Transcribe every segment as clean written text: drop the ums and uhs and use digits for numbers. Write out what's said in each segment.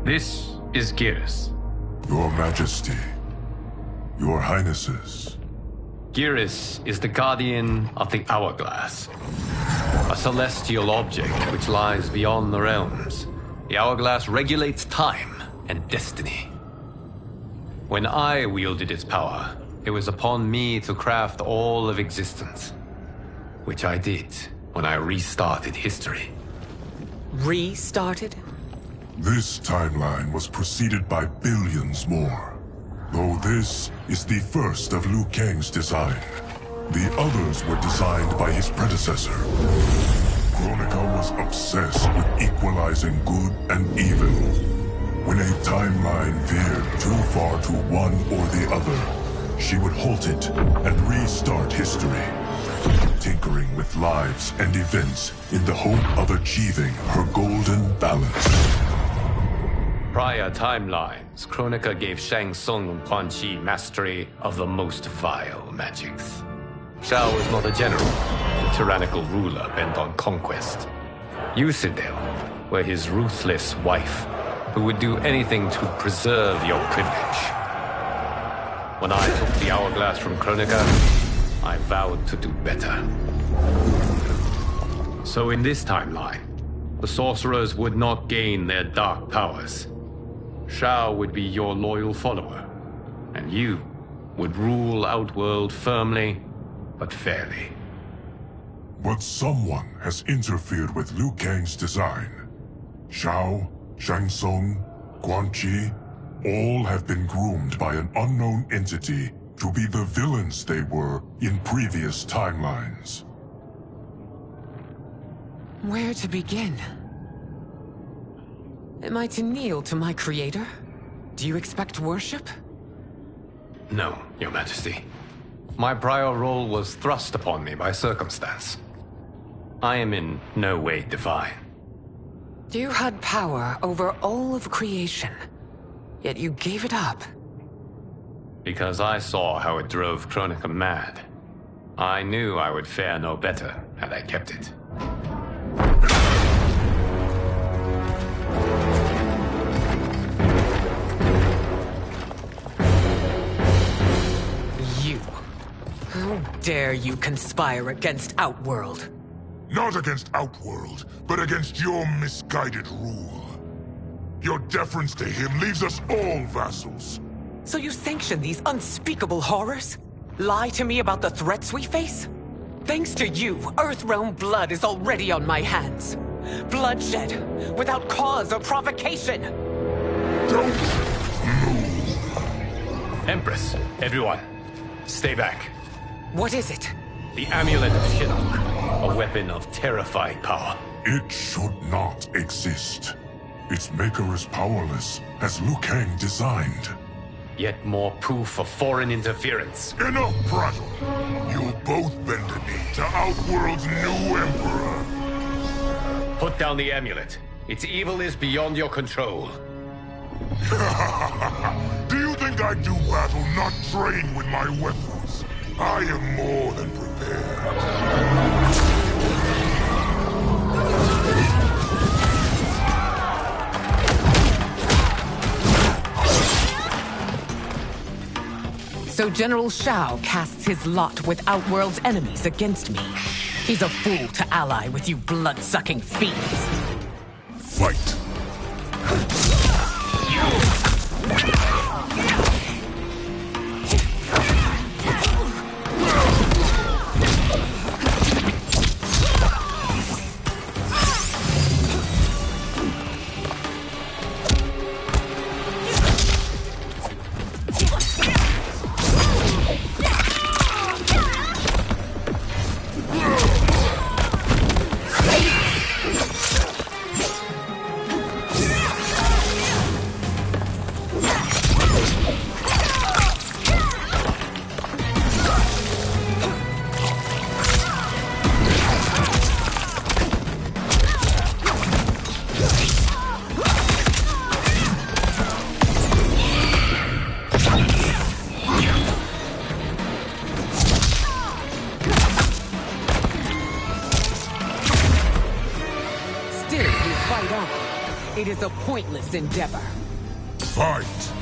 This is Geras. Your Majesty, Your Highnesses. Geras is the guardian of the Hourglass, a celestial object which lies beyond the realms. The Hourglass regulates time and destiny. When I wielded its power, it was upon me to craft all of existence, which I did when I restarted history. Restarted? This timeline was preceded by billions more. Though this is the first of Liu Kang's design, the others were designed by his predecessor. Kronika was obsessed with equalizing good and evil. When a timeline veered too far to one or the other, she would halt it and restart history, tinkering with lives and events in the hope of achieving her golden balance. Prior timelines, Kronika gave Shang Tsung and Quan Chi mastery of the most vile magics. Shao was not a general, a tyrannical ruler bent on conquest. Yusidel were his ruthless wife, who would do anything to preserve your privilege. When I took the Hourglass from Kronika, I vowed to do better. So in this timeline, the sorcerers would not gain their dark powers. Shao would be your loyal follower, and you would rule Outworld firmly, but fairly. But someone has interfered with Liu Kang's design. Shao, Shang Tsung, Quan Chi, all have been groomed by an unknown entity to be the villains they were in previous timelines. Where to begin? Am I to kneel to my creator? Do you expect worship? No, Your Majesty. My prior role was thrust upon me by circumstance. I am in no way divine. You had power over all of creation, yet you gave it up. Because I saw how it drove Kronika mad. I knew I would fare no better had I kept it. How dare you conspire against Outworld? Not against Outworld, but against your misguided rule. Your deference to him leaves us all vassals. So you sanction these unspeakable horrors? Lie to me about the threats we face? Thanks to you, Earthrealm blood is already on my hands. Bloodshed, without cause or provocation. Don't move. Empress, everyone, stay back. What is it? The Amulet of Shinnok, a weapon of terrifying power. It should not exist. Its maker is powerless, as Liu Kang designed. Yet more proof of foreign interference. Enough prattle. You'll both bend the knee to Outworld's new emperor. Put down the amulet. Its evil is beyond your control. Do you think I do battle not trained with my weapons? I am more than prepared. So General Shao casts his lot with Outworld's enemies against me. He's a fool to ally with you blood-sucking fiends. Fight! Still, you fight on. It is a pointless endeavor. Fight!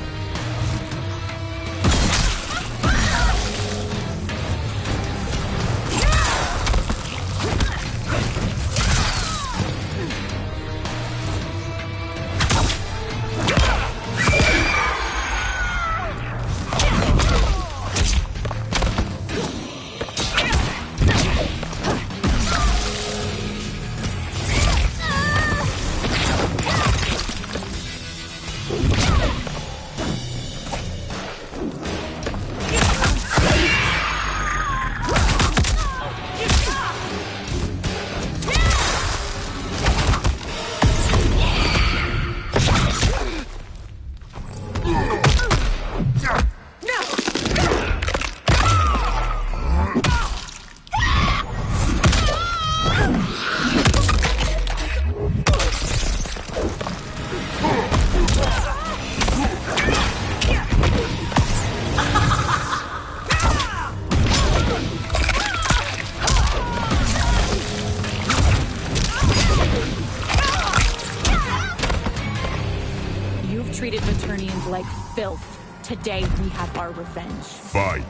Treated Returnians like filth. Today we have our revenge. Fight!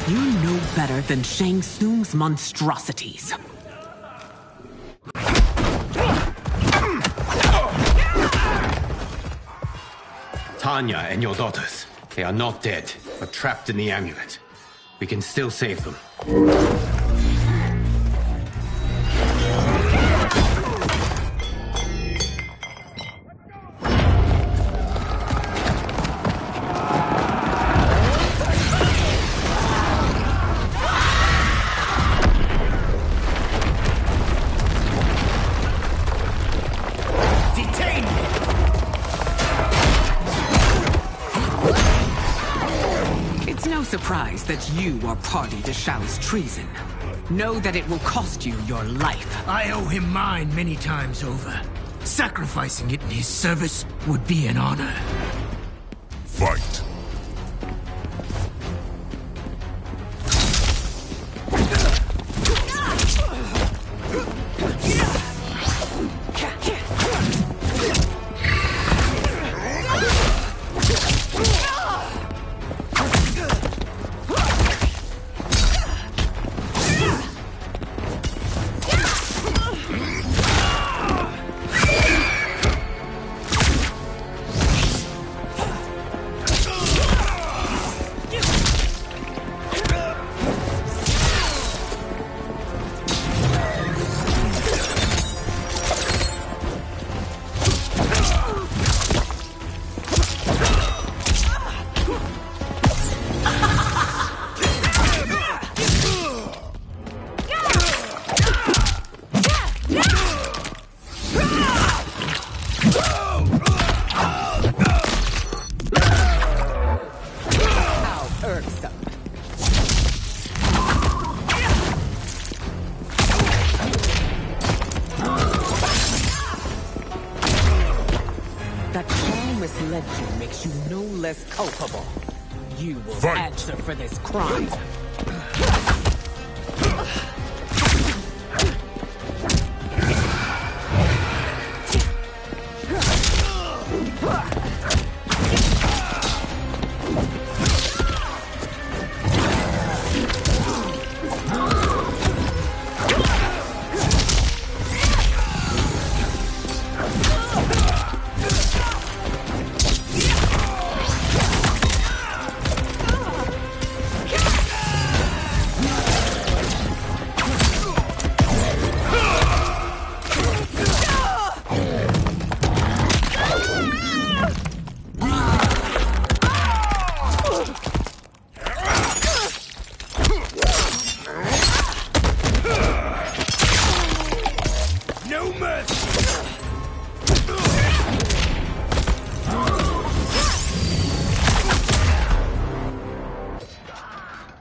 You know better than Shang Tsung's monstrosities. Tanya and your daughters, they are not dead, but trapped in the amulet. We can still save them. Surprised that you are party to Shao's treason. Know that it will cost you your life. I owe him mine many times over. Sacrificing it in his service would be an honor. Fight! misled you makes you no less culpable. You will Fight. answer for this crime.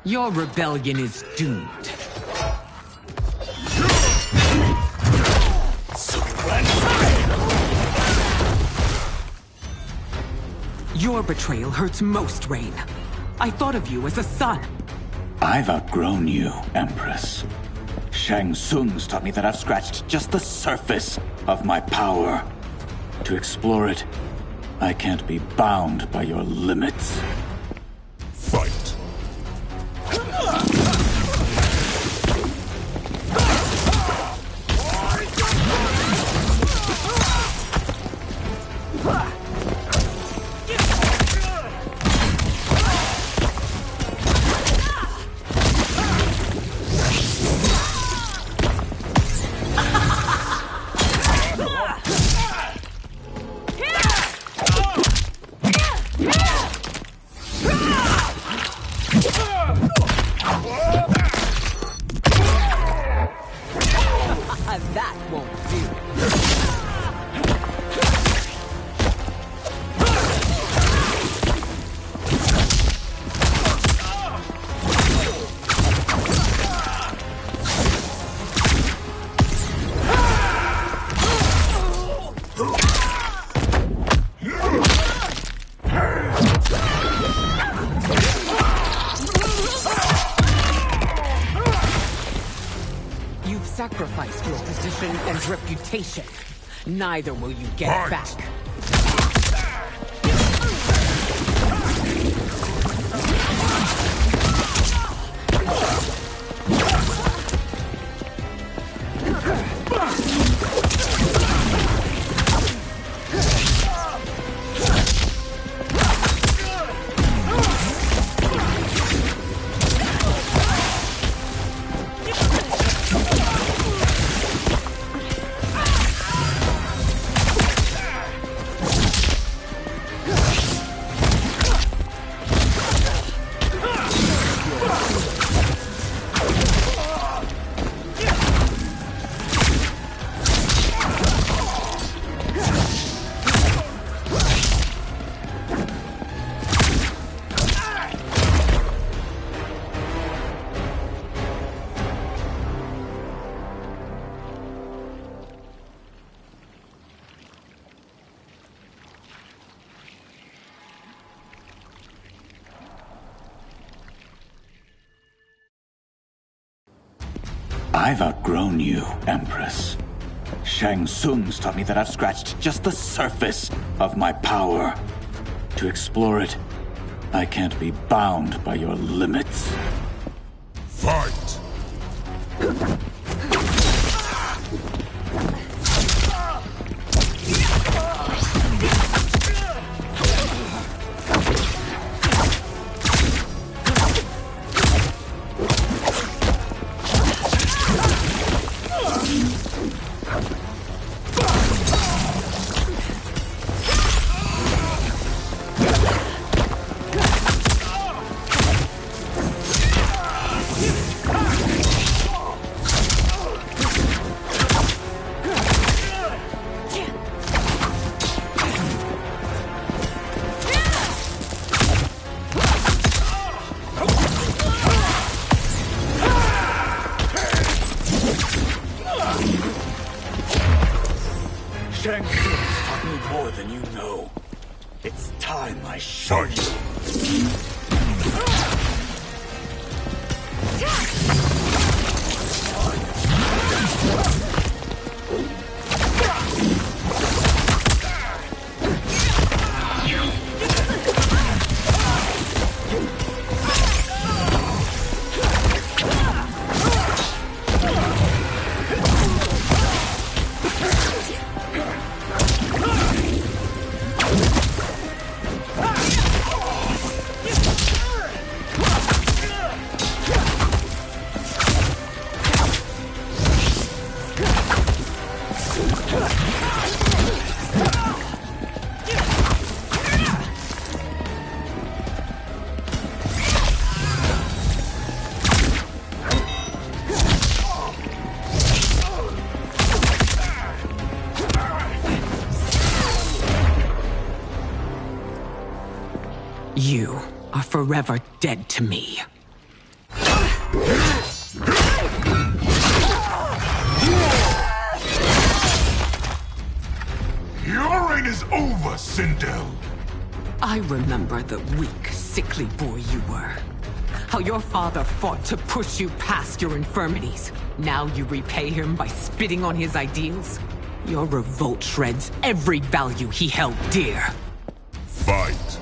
Your rebellion is doomed. Your betrayal hurts most, Rain. I thought of you as a son. I've outgrown you, Empress. Shang Tsung's taught me that I've scratched just the surface of my power. To explore it, I can't be bound by your limits. Fight! That won't do. You've sacrificed your position and reputation. Neither will you get Fight. back. I've outgrown you, Empress. Shang Tsung's taught me that I've scratched just the surface of my power. To explore it, I can't be bound by your limits. Fight! Shang Tsung's taught me more than you know. It's time I show you. You are forever dead to me. Your reign is over, Sindel. I remember the weak, sickly boy you were. How your father fought to push you past your infirmities. Now you repay him by spitting on his ideals? Your revolt shreds every value he held dear. Fight.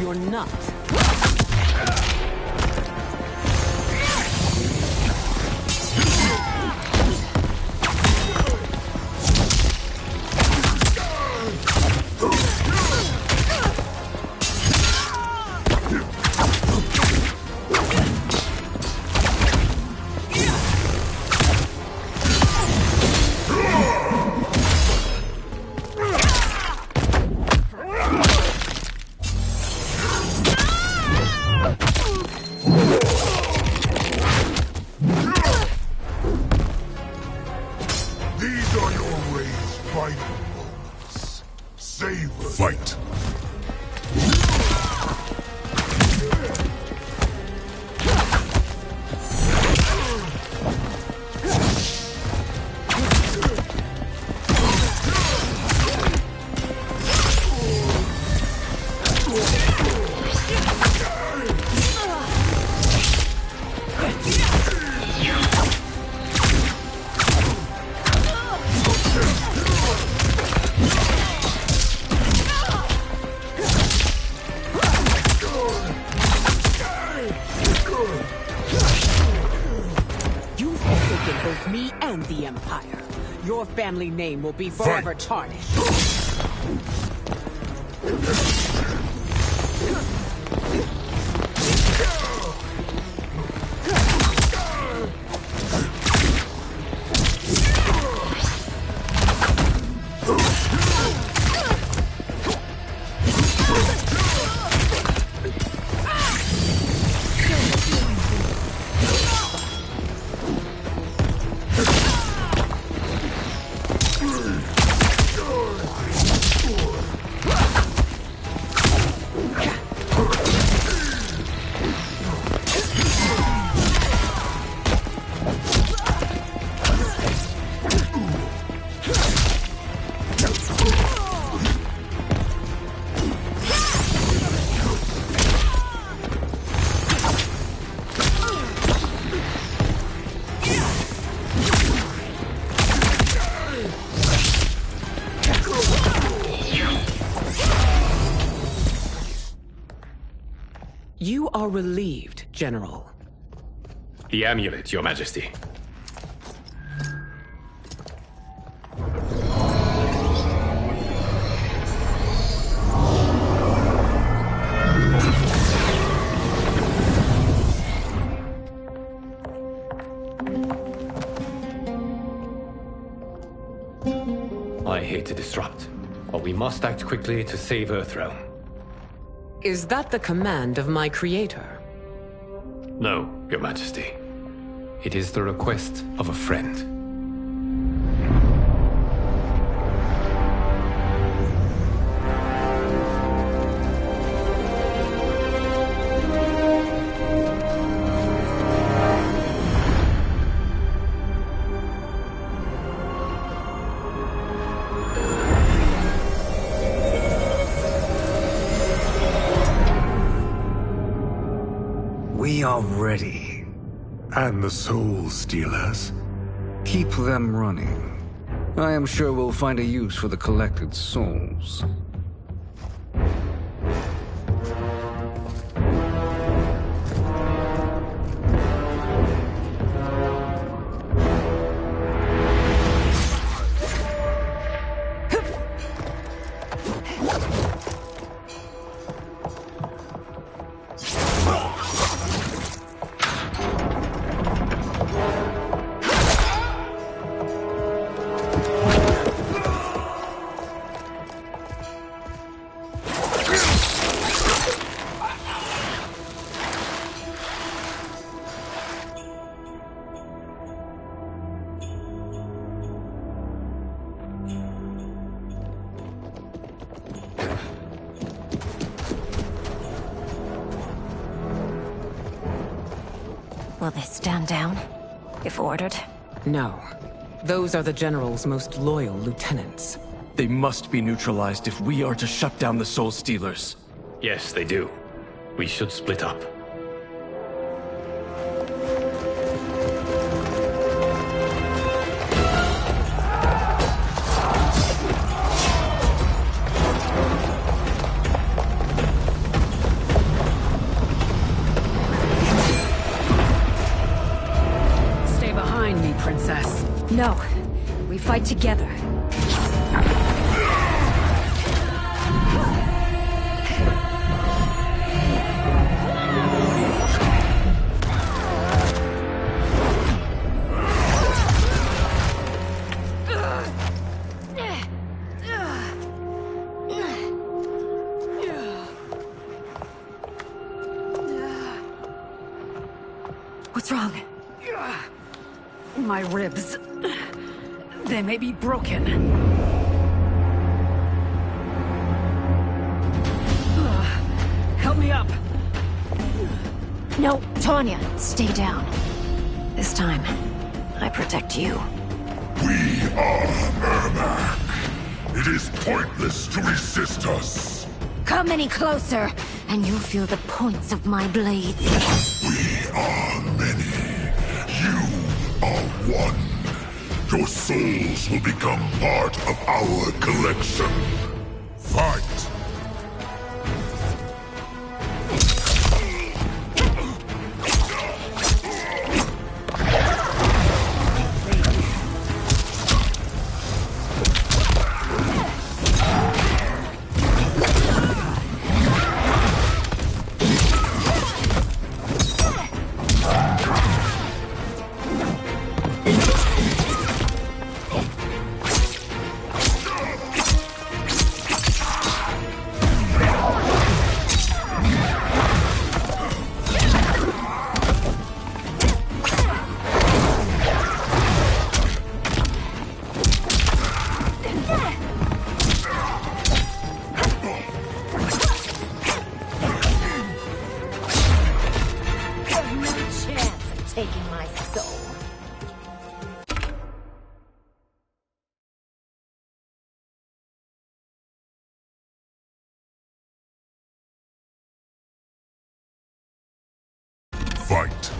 You're not. These are your raised final moments. Savor. Fight. You've forsaken both me and the Empire. Your family name will be forever tarnished. You are relieved, General. The amulet, Your Majesty. I hate to disrupt, but we must act quickly to save Earthrealm. Is that the command of my creator? No, Your Majesty. It is the request of a friend. We are ready. And the Soul Stealers? Keep them running. I am sure we'll find a use for the collected souls. Will they stand down, if ordered? No. Those are the General's most loyal lieutenants. They must be neutralized if we are to shut down the Soul Stealers. Yes, they do. We should split up. Stay behind me, Princess. No. We fight together. What's wrong? My ribs. They may be broken. Help me up. No, Tanya, stay down. This time, I protect you. We are Ermac. It is pointless to resist us. Come any closer, and you'll feel the points of my blades. We are many. You are one. Your souls will become part of our collection. Fight! Taking my soul. Fight!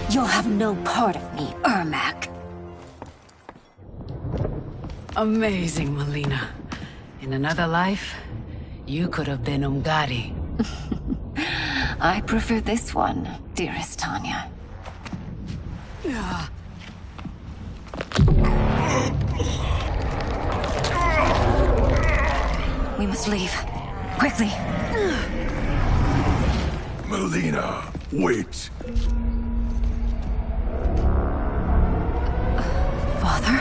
You'll have no part of me, Ermac. Amazing, Melina. In another life, you could have been Umgadi. I prefer this one, dearest Tanya. We must leave. Quickly. Melina, wait. Father?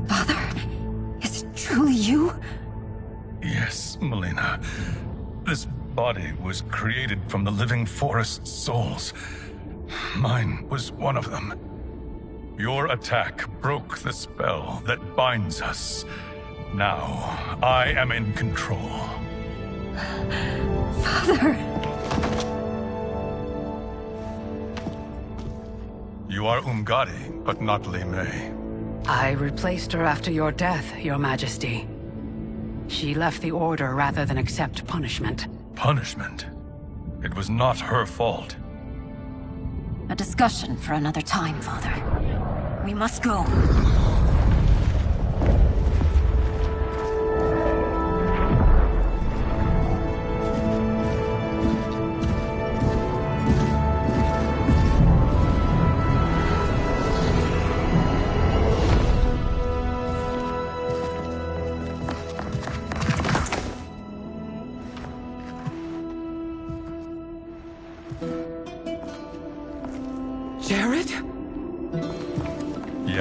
Father? Is it truly you? Yes, Melina. This body was created from the living forest's souls. Mine was one of them. Your attack broke the spell that binds us. Now, I am in control. Father! You are Umgadi, but not Li Mei. I replaced her after your death, Your Majesty. She left the Order rather than accept punishment. Punishment? It was not her fault. A discussion for another time, Father. We must go.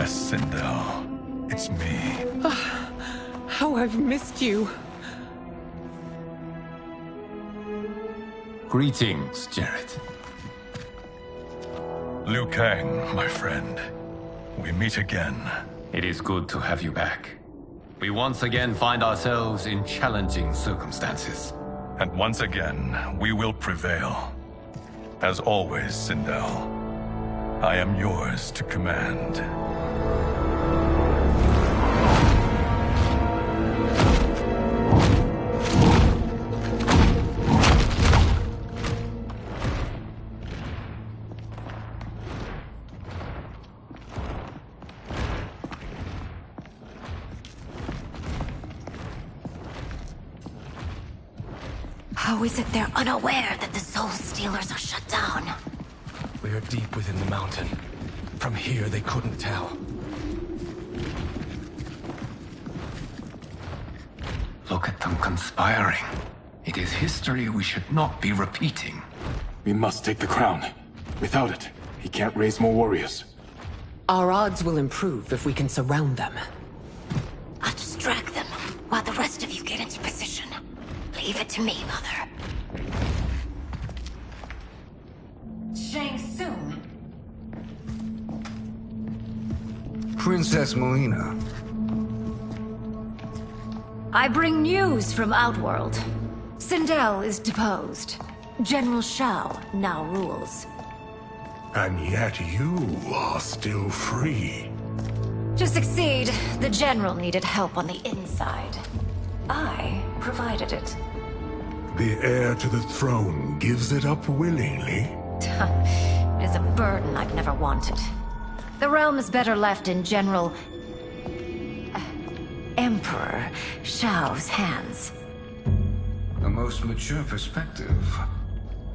Yes, Sindel. It's me. How I've missed you. Greetings, Jarrett. Liu Kang, my friend. We meet again. It is good to have you back. We once again find ourselves in challenging circumstances. And once again, we will prevail. As always, Sindel, I am yours to command. How is it they're unaware that the Soul Stealers are shut down? We are deep within the mountain. From here, they couldn't tell. Look at them conspiring. It is history we should not be repeating. We must take the crown. Without it, he can't raise more warriors. Our odds will improve if we can surround them. I'll distract them while the rest of you get into position. Leave it to me, Mother. Shang Tsung. Princess Melina. I bring news from Outworld. Sindel is deposed. General Shao now rules. And yet you are still free. To succeed, the General needed help on the inside. I provided it. The heir to the throne gives it up willingly. It is a burden I've never wanted. The realm is better left in General... Emperor Shao's hands. A most mature perspective.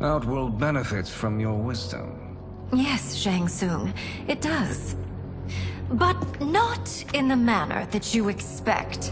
Outworld benefits from your wisdom. Yes, Shang Tsung, it does. But not in the manner that you expect.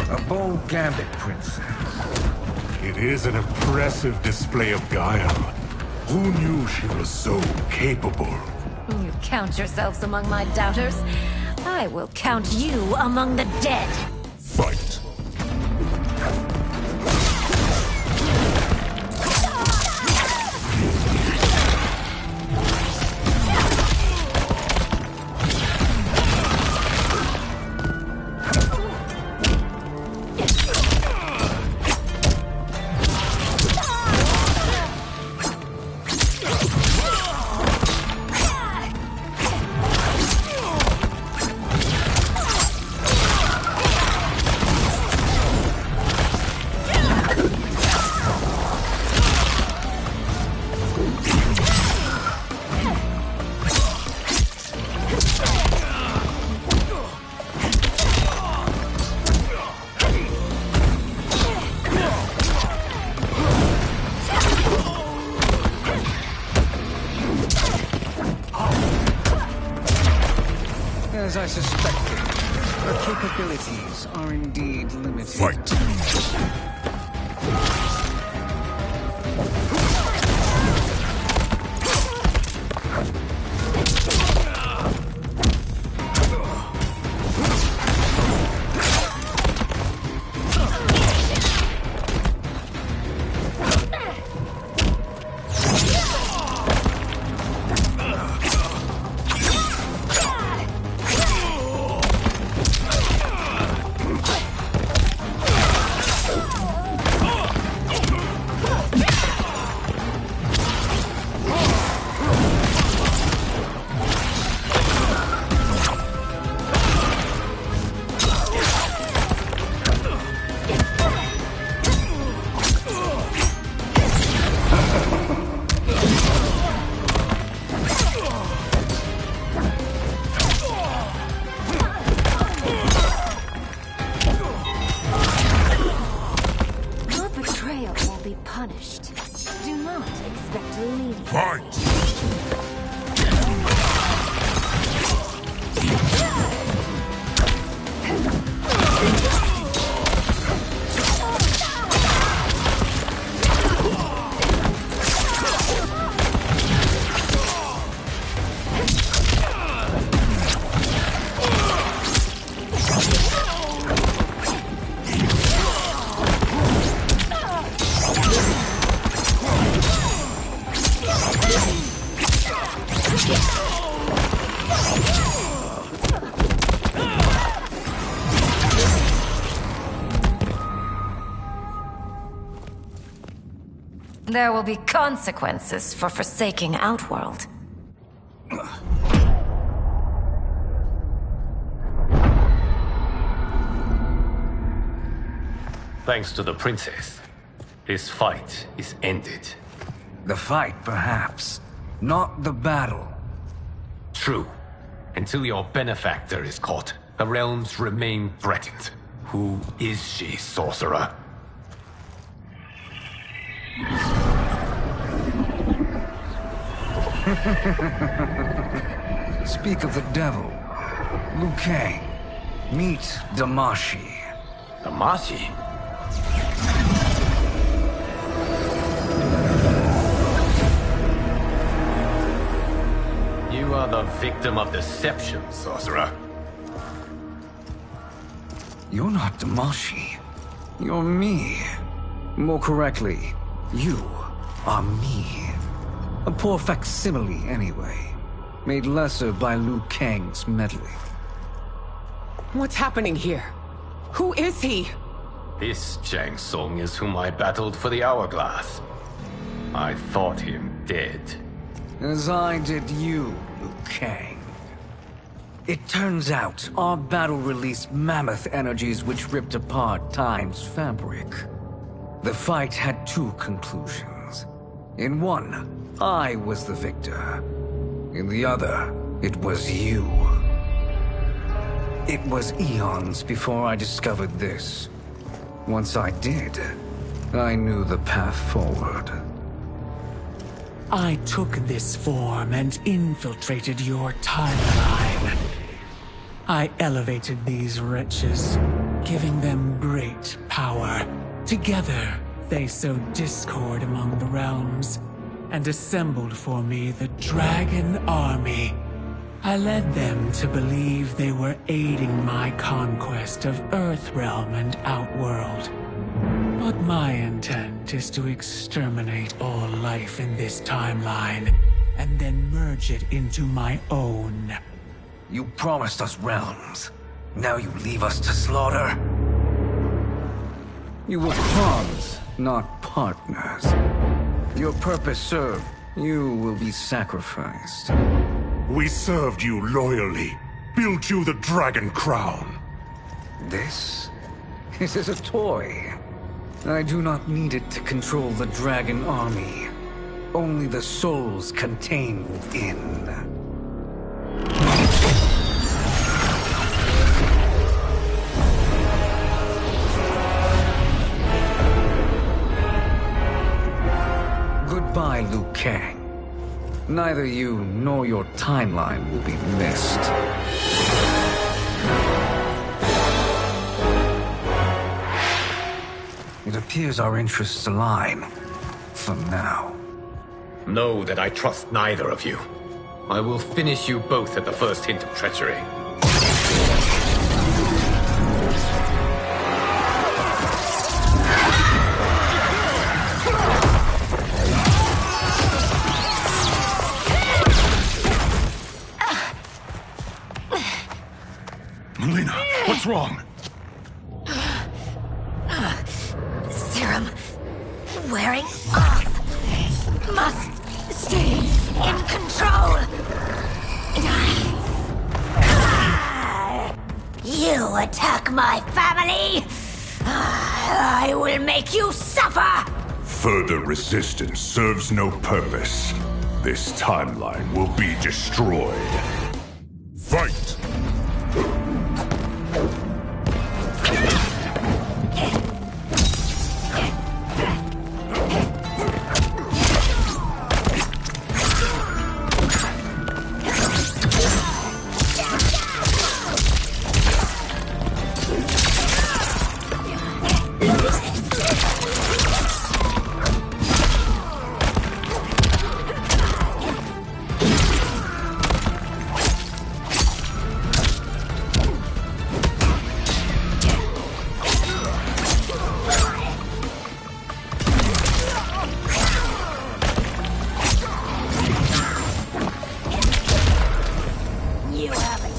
A bold gambit, Princess. It is an impressive display of guile. Who knew she was so capable? You count yourselves among my doubters. I will count you among the dead. Fight! As I suspected, her capabilities are indeed limited. Fight! There will be consequences for forsaking Outworld. Thanks to the princess, this fight is ended. The fight, perhaps. Not the battle. True. Until your benefactor is caught, the realms remain threatened. Who is she, sorcerer? Speak of the devil. Liu Kang. Meet Damashi. Damashi? You are the victim of deception, sorcerer. You're not Damashi. You're me. More correctly, you are me. A poor facsimile, anyway. Made lesser by Liu Kang's meddling. What's happening here? Who is he? This Shang Tsung is whom I battled for the Hourglass. I thought him dead. As I did you, Liu Kang. It turns out our battle released mammoth energies which ripped apart time's fabric. The fight had two conclusions. In one, I was the victor. In the other, it was you. It was eons before I discovered this. Once I did, I knew the path forward. I took this form and infiltrated your timeline. I elevated these wretches, giving them great power. Together, they sowed discord among the realms, and assembled for me the Dragon Army. I led them to believe they were aiding my conquest of Earthrealm and Outworld. But my intent is to exterminate all life in this timeline, and then merge it into my own. You promised us realms. Now you leave us to slaughter? You were pawns, not partners. Your purpose served. You will be sacrificed. We served you loyally, built you the Dragon Crown. This is a toy. I do not need it to control the Dragon Army. Only the souls contained within. Goodbye, Liu Kang. Neither you nor your timeline will be missed. It appears our interests align. For now. Know that I trust neither of you. I will finish you both at the first hint of treachery. Melina, what's wrong? Serum wearing off. Must stay in control. You attack my family. I will make you suffer. Further resistance serves no purpose. This timeline will be destroyed. Fight!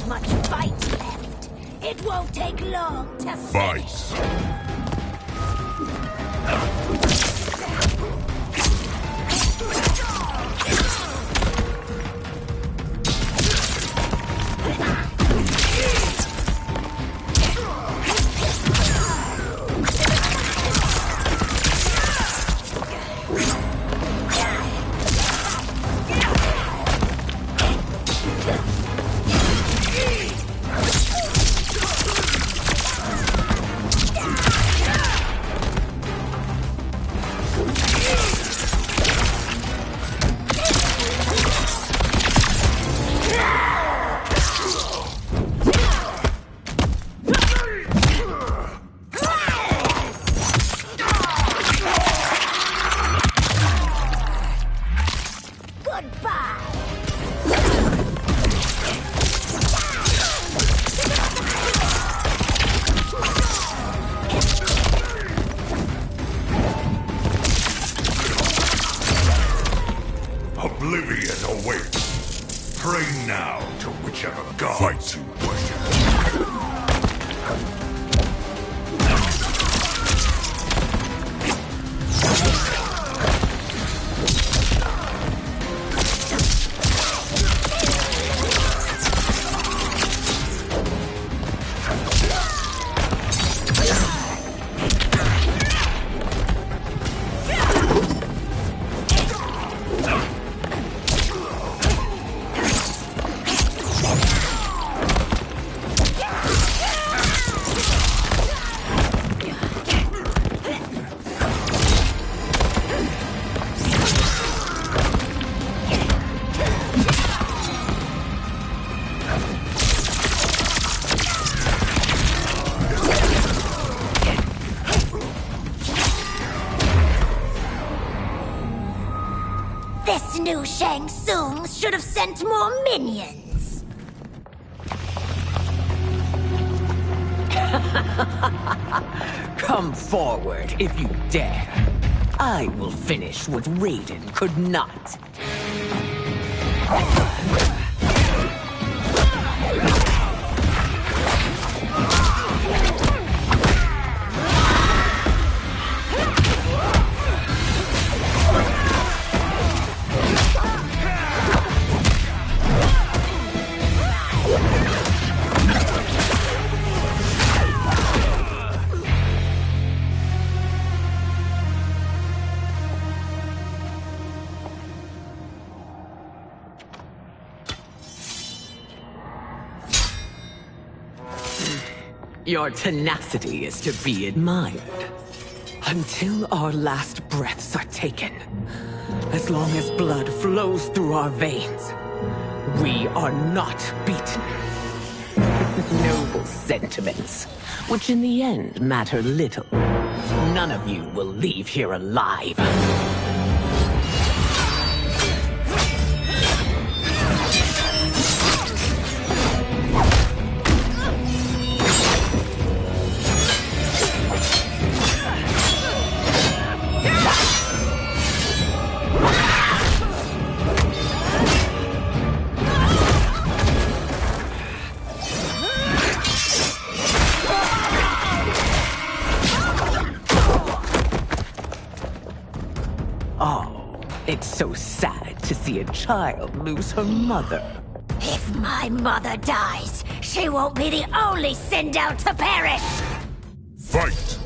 much fight left. It won't take long to finish. Oblivion awaits. Pray now to whichever god you worship. This new Shang Tsung should have sent more minions. Come forward if you dare. I will finish what Raiden could not. Your tenacity is to be admired. Until our last breaths are taken, as long as blood flows through our veins, we are not beaten. Noble sentiments, which in the end matter little. None of you will leave here alive. It's so sad to see a child lose her mother. If my mother dies, she won't be the only Sindel to perish! Fight!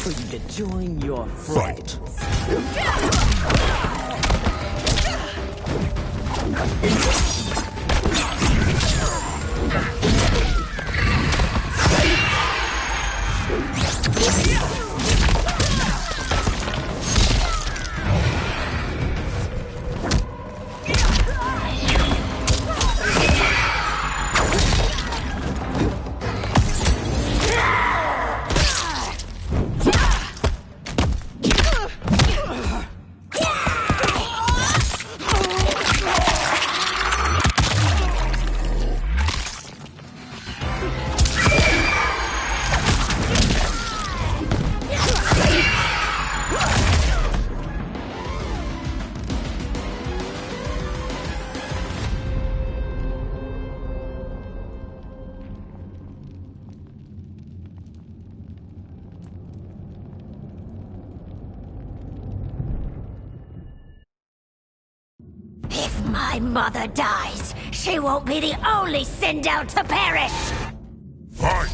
for you to join your friends. If my mother dies, she won't be the only Sindel to perish! Fight!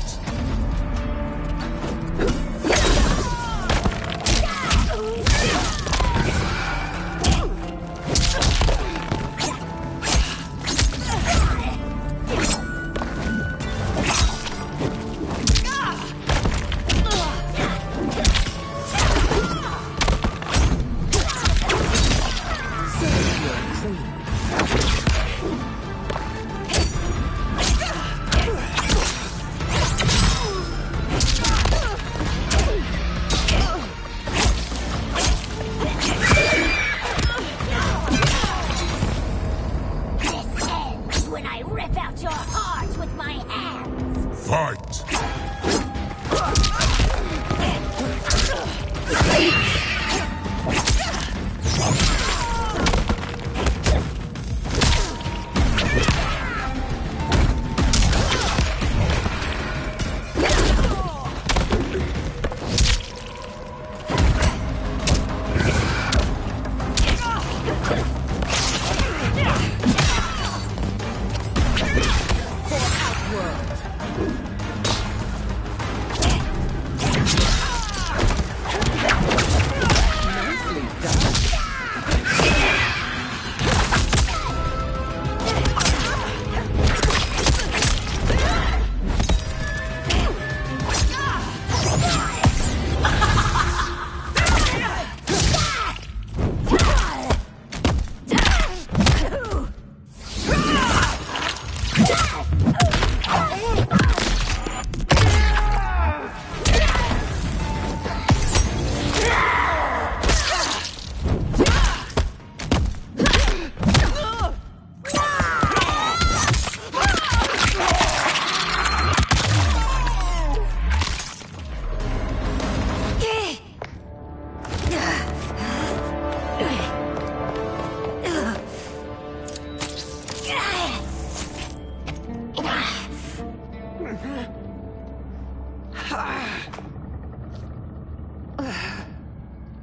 When I rip out your heart with my hands! Fight!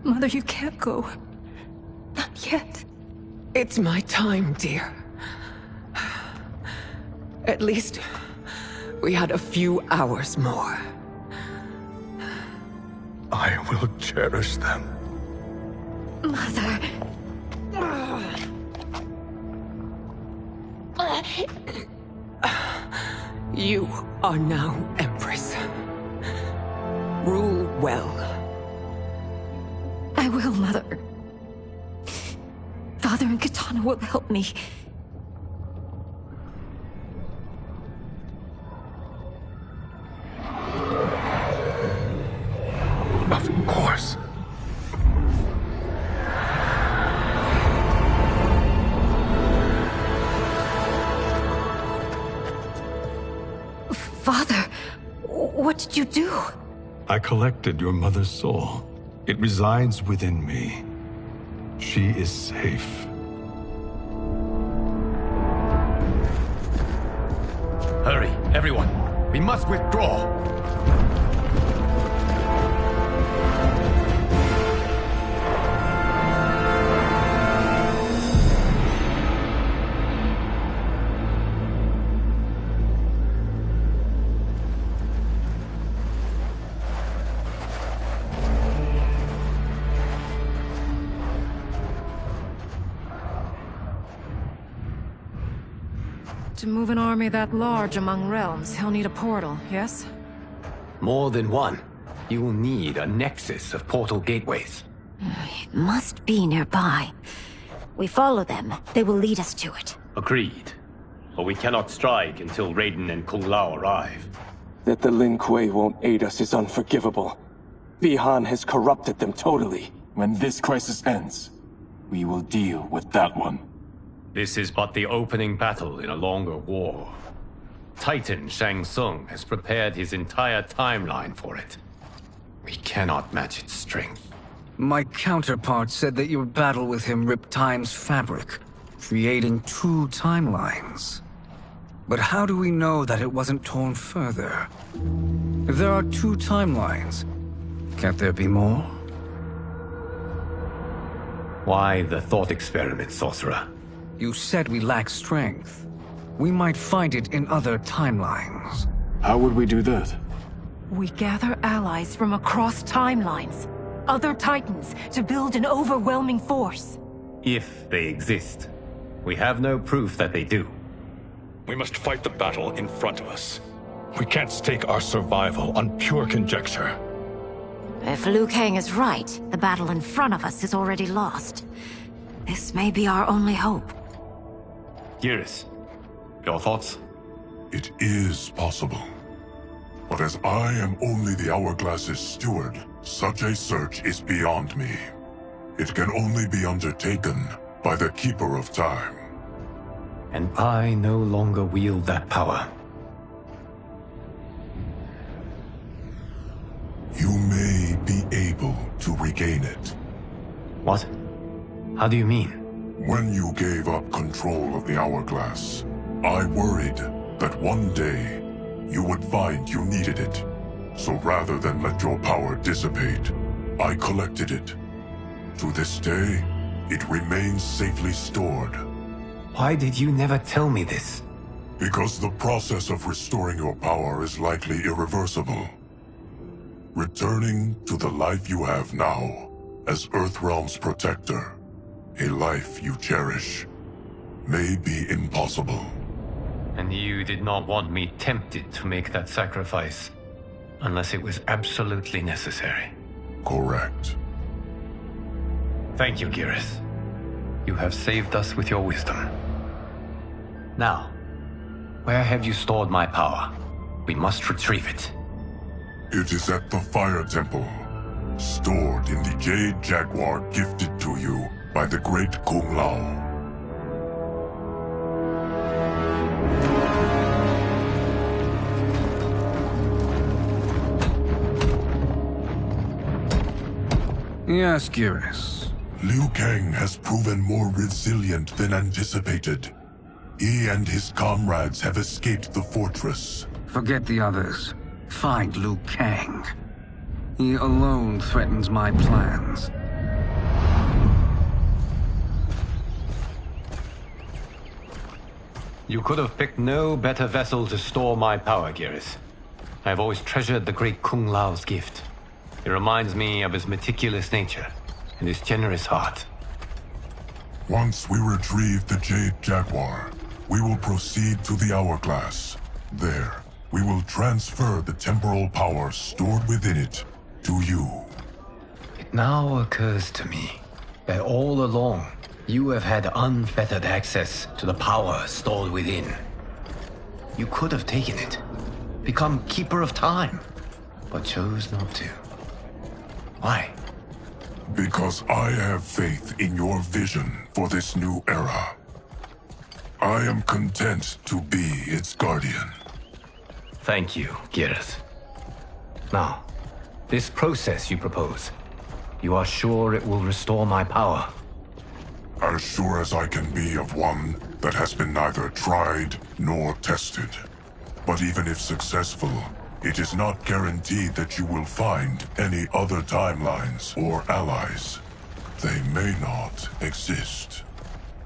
Mother, you can't go. Not yet. It's my time, dear. At least, we had a few hours more. I will cherish them. Mother... You are now Empress. Rule well. I will, Mother. Father and Katana will help me. Of course. Father, what did you do? I collected your mother's soul. It resides within me. She is safe. Hurry, everyone. We must withdraw. To move an army that large among realms, he'll need a portal, yes? More than one. You will need a nexus of portal gateways. It must be nearby. We follow them, they will lead us to it. Agreed. But we cannot strike until Raiden and Kung Lao arrive. That the Lin Kuei won't aid us is unforgivable. Bi-Han has corrupted them totally. When this crisis ends, we will deal with that one. This is but the opening battle in a longer war. Titan Shang Tsung has prepared his entire timeline for it. We cannot match its strength. My counterpart said that your battle with him ripped time's fabric, creating two timelines. But how do we know that it wasn't torn further? If there are two timelines, can't there be more? Why the thought experiment, Sorcerer? You said we lack strength. We might find it in other timelines. How would we do that? We gather allies from across timelines, other Titans, to build an overwhelming force. If they exist. We have no proof that they do. We must fight the battle in front of us. We can't stake our survival on pure conjecture. If Liu Kang is right, the battle in front of us is already lost. This may be our only hope. Geras, your thoughts? It is possible. But as I am only the Hourglass's steward, such a search is beyond me. It can only be undertaken by the Keeper of Time. And I no longer wield that power. You may be able to regain it. What? How do you mean? When you gave up control of the Hourglass, I worried that one day you would find you needed it. So rather than let your power dissipate, I collected it. To this day, it remains safely stored. Why did you never tell me this? Because the process of restoring your power is likely irreversible. Returning to the life you have now, as Earthrealm's protector, a life you cherish, may be impossible. And you did not want me tempted to make that sacrifice, unless it was absolutely necessary. Correct. Thank you, Geras. You have saved us with your wisdom. Now, where have you stored my power? We must retrieve it. It is at the Fire Temple, stored in the Jade Jaguar gifted to you by the great Kung Lao. Yes, Geras. Liu Kang has proven more resilient than anticipated. He and his comrades have escaped the fortress. Forget the others. Find Liu Kang. He alone threatens my plans. You could have picked no better vessel to store my power, Geras. I have always treasured the great Kung Lao's gift. It reminds me of his meticulous nature and his generous heart. Once we retrieve the Jade Jaguar, we will proceed to the Hourglass. There, we will transfer the temporal power stored within it to you. It now occurs to me that all along, you have had unfettered access to the power stored within. You could have taken it, become Keeper of Time, but chose not to. Why? Because I have faith in your vision for this new era. I am content to be its guardian. Thank you, Geras. Now, this process you propose, you are sure it will restore my power? As sure as I can be of one that has been neither tried nor tested. But even if successful, it is not guaranteed that you will find any other timelines or allies. They may not exist.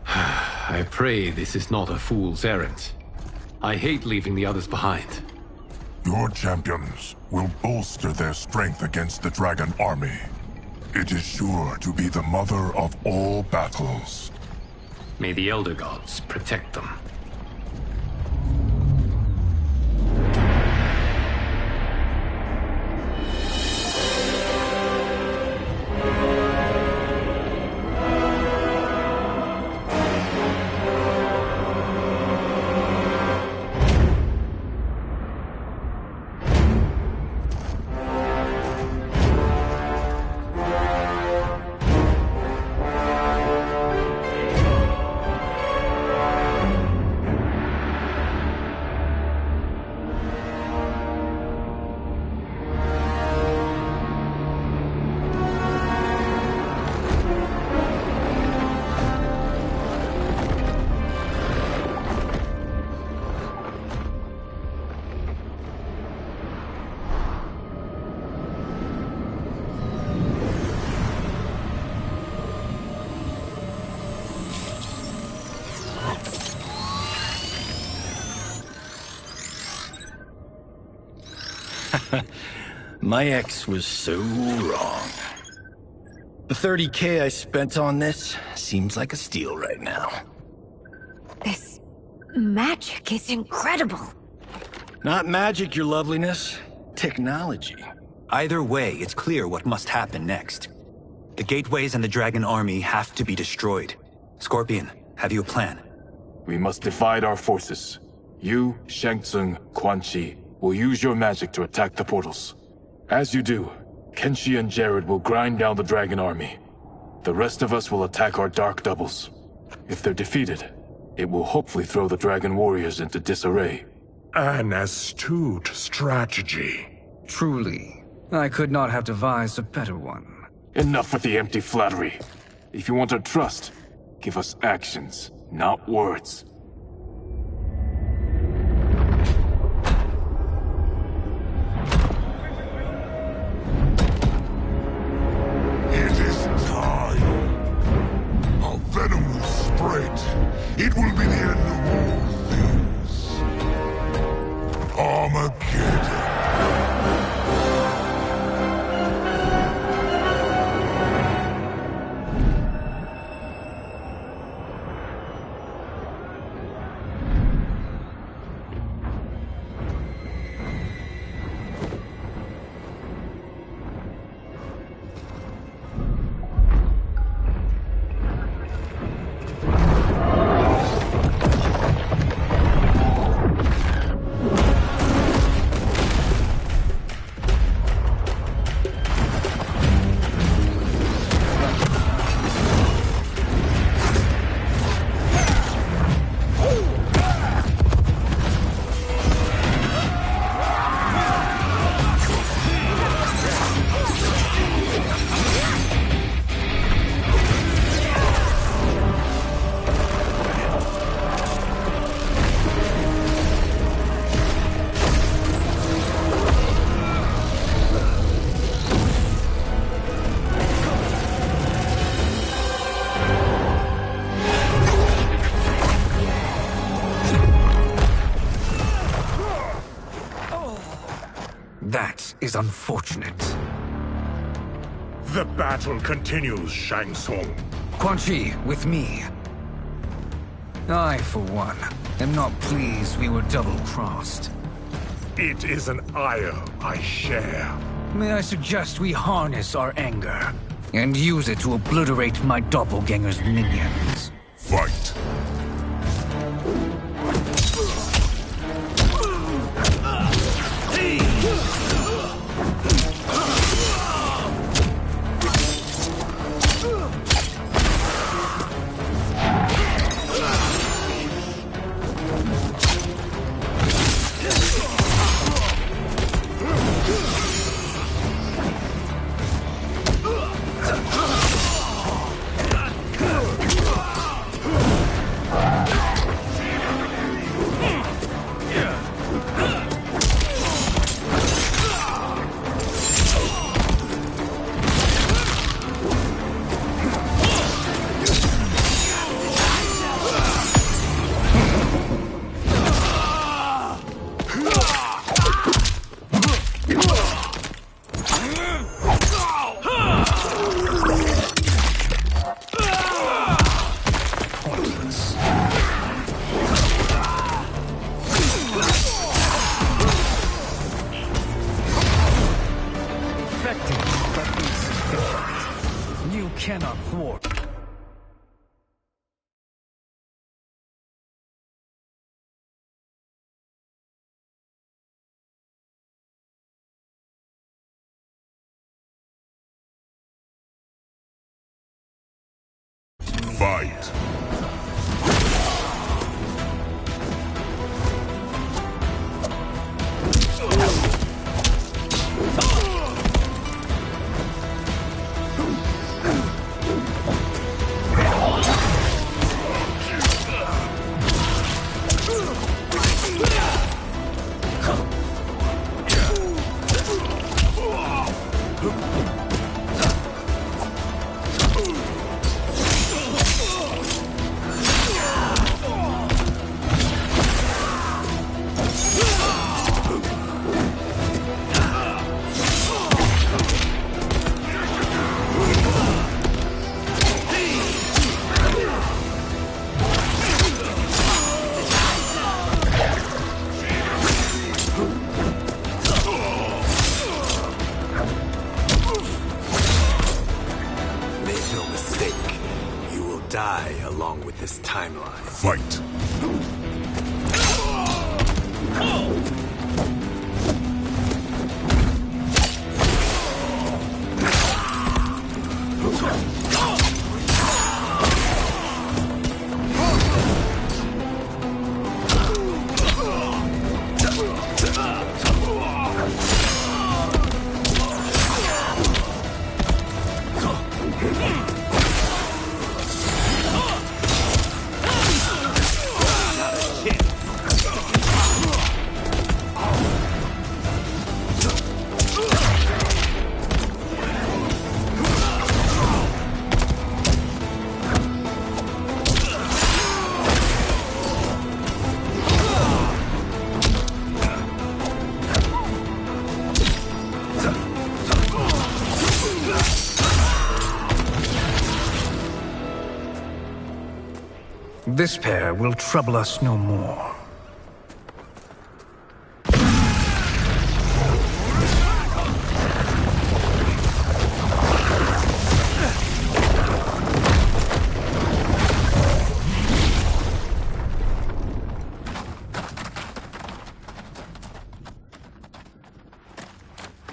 I pray this is not a fool's errand. I hate leaving the others behind. Your champions will bolster their strength against the Dragon Army. It is sure to be the mother of all battles. May the Elder Gods protect them. My ex was so wrong. The 30K I spent on this seems like a steal right now. This magic is incredible. Not magic, your loveliness. Technology. Either way, it's clear what must happen next. The gateways and the Dragon Army have to be destroyed. Scorpion, have you a plan? We must divide our forces. You, Shang Tsung, Quan Chi, will use your magic to attack the portals. As you do, Kenshi and Jared will grind down the Dragon Army. The rest of us will attack our dark doubles. If they're defeated, it will hopefully throw the Dragon Warriors into disarray. An astute strategy. Truly, I could not have devised a better one. Enough with the empty flattery. If you want our trust, give us actions, not words. It is time. Our venom will spread. It will be the end of all things. Armageddon. That is unfortunate. The battle continues, Shang Tsung. Quan Chi, with me. I, for one, am not pleased we were double-crossed. It is an ire I share. May I suggest we harness our anger and use it to obliterate my doppelganger's minions? Fight. You cannot thwart. Fight. along with this timeline. Fight! This pair will trouble us no more.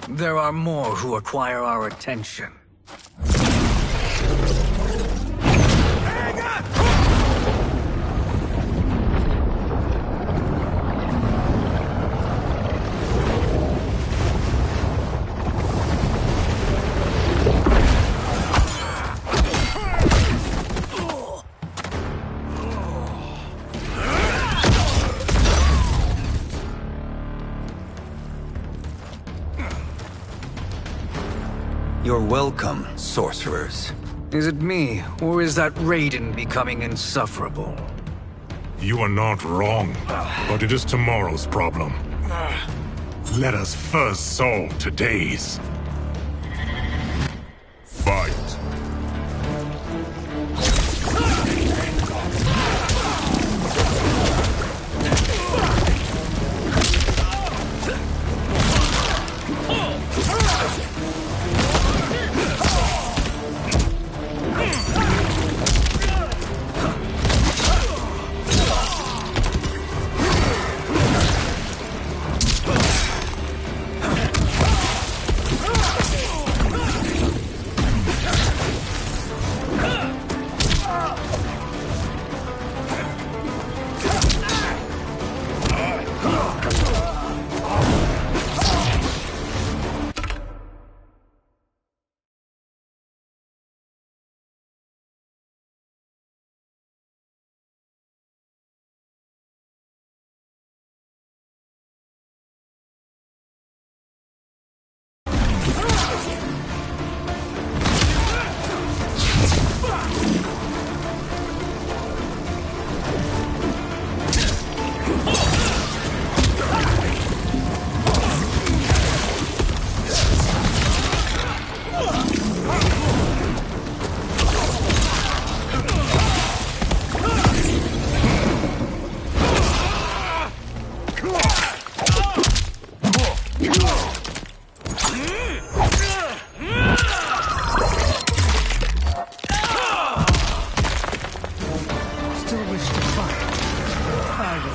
There are more who acquire our attention. You're welcome, sorcerers. Is it me, or is that Raiden becoming insufferable? You are not wrong, but it is tomorrow's problem. Let us first solve today's. Fight!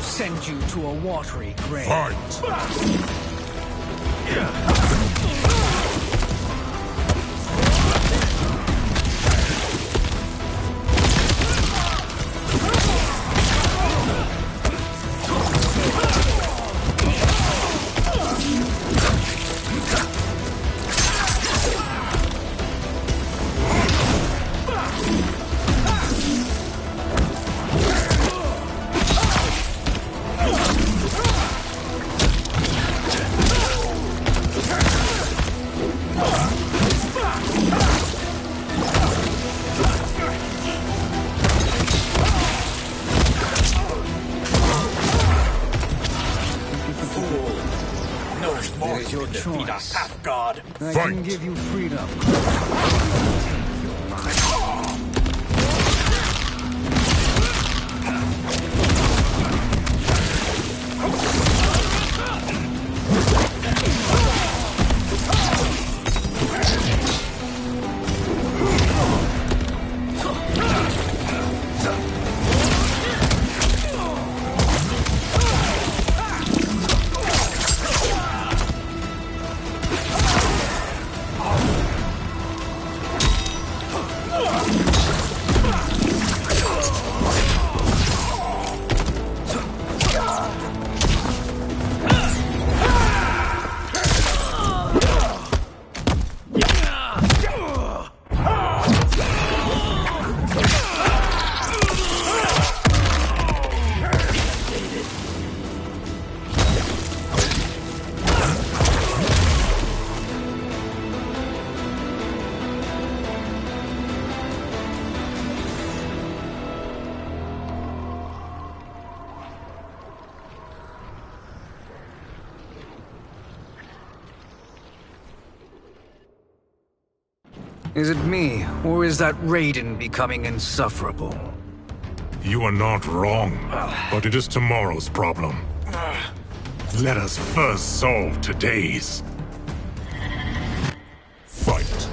Send you to a watery grave. It is your choice. God. I can give you freedom. Is it me, or is that Raiden becoming insufferable? You are not wrong, but it is tomorrow's problem. Let us first solve today's. Fight.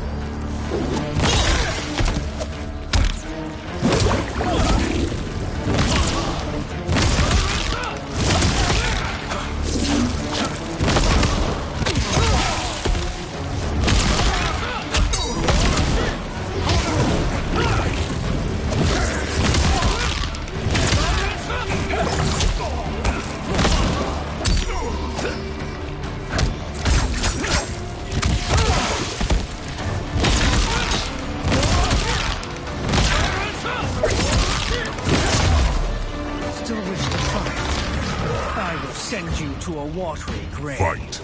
Send you to a watery grave. Fight.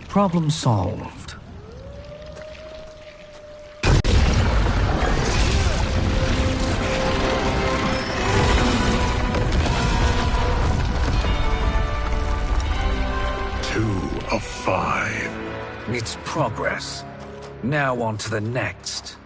Problem solved. Two of 5. It's progress. Now on to the next.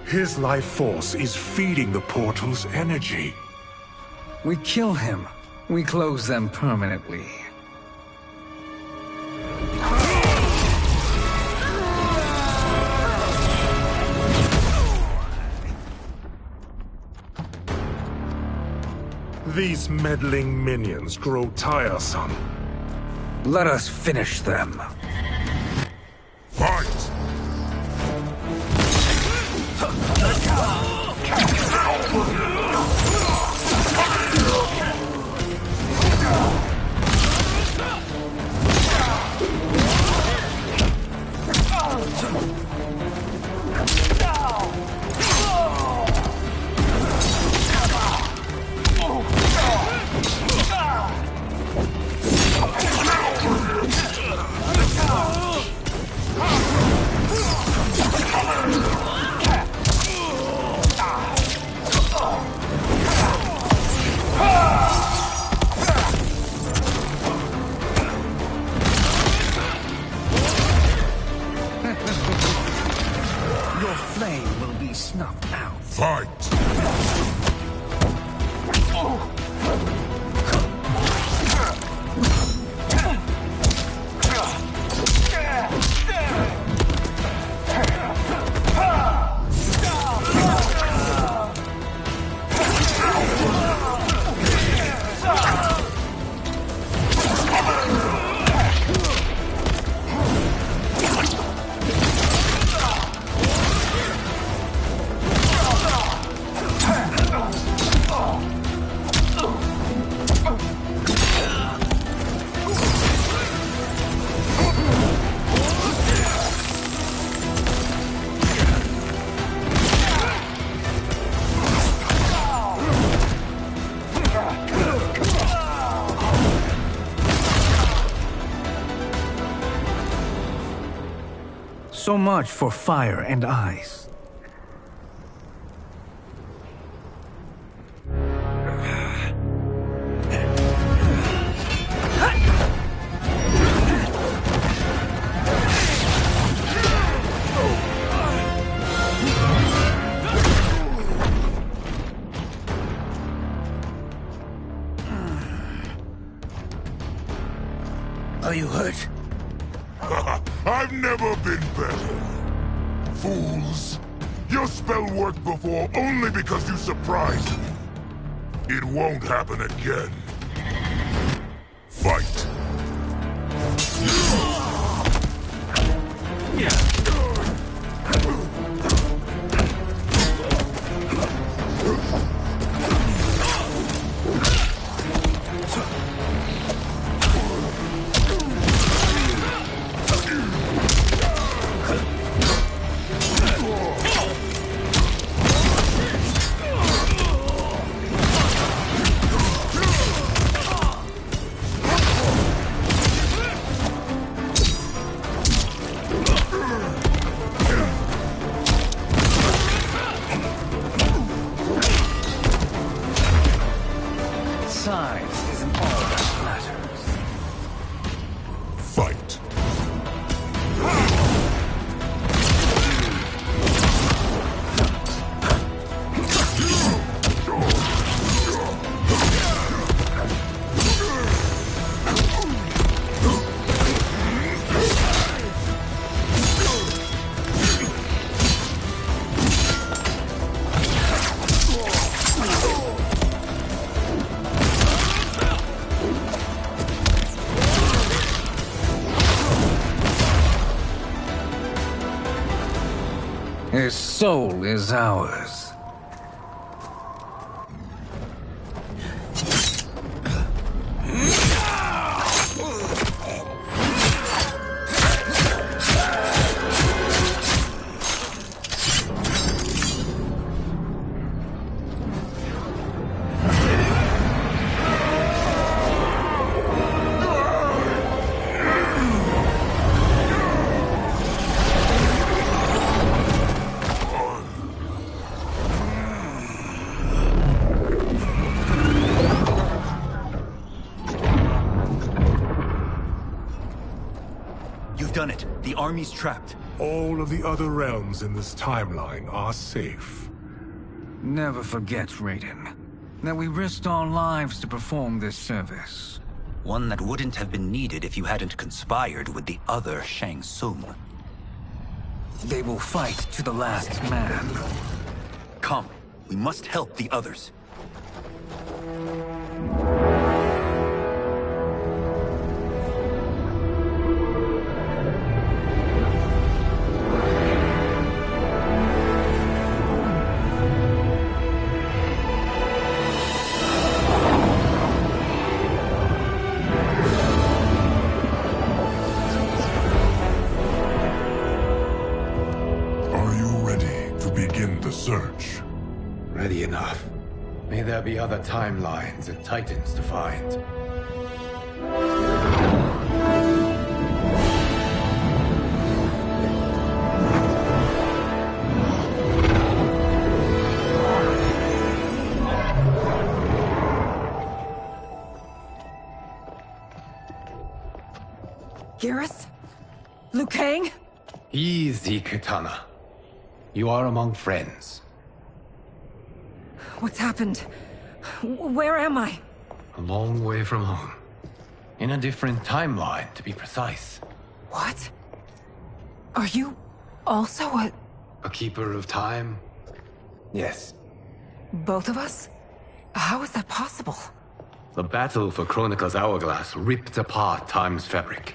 His life force is feeding the portal's energy. We kill him. We close them permanently. These meddling minions grow tiresome. Let us finish them. Fight! Your flame will be snuffed out. Fight! So much for fire and ice. Are you hurt? I've never been better. Fools. Your spell worked before only because you surprised me. It won't happen again. Fight. Size isn't all that matters. Fight. His soul is ours. Done it. The army's trapped. All of the other realms in this timeline are safe. Never forget, Raiden, that we risked our lives to perform this service. One that wouldn't have been needed if you hadn't conspired with the other Shang Tsung. They will fight to the last man. Come, we must help the others. Search. Ready enough. May there be other timelines and titans to find. Geras? Liu Kang? Easy, Kitana. You are among friends. What's happened? Where am I? A long way from home. In a different timeline, to be precise. What? Are you also a keeper of time? Yes. Both of us? How is that possible? The battle for Chronica's hourglass ripped apart time's fabric.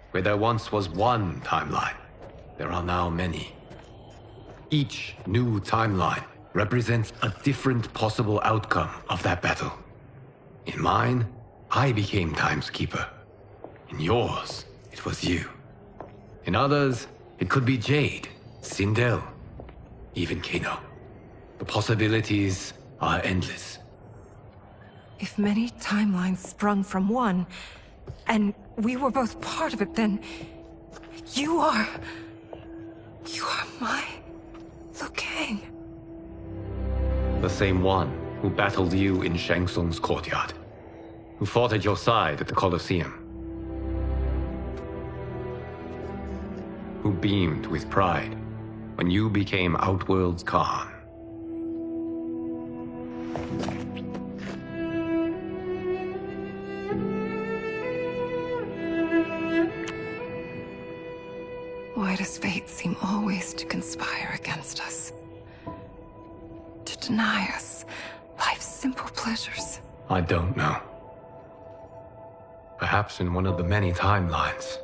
Where there once was one timeline, there are now many. Each new timeline represents a different possible outcome of that battle. In mine, I became Time's Keeper. In yours, it was you. In others, it could be Jade, Sindel, even Kano. The possibilities are endless. If many timelines sprung from one, and we were both part of it, then you are... You are my Liu Kang. The same one who battled you in Shang Tsung's courtyard. Who fought at your side at the Colosseum. Who beamed with pride when you became Outworld's Khan. Why does fate seem always to conspire against us? To deny us life's simple pleasures? I don't know. Perhaps in one of the many timelines,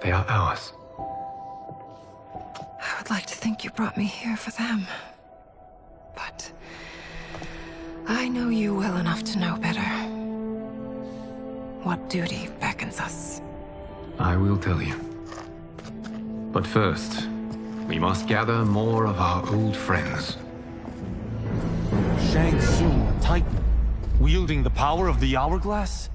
they are ours. I would like to think you brought me here for them. But I know you well enough to know better. What duty beckons us? I will tell you. But first, we must gather more of our old friends. Shang Tsung, Titan, wielding the power of the Hourglass?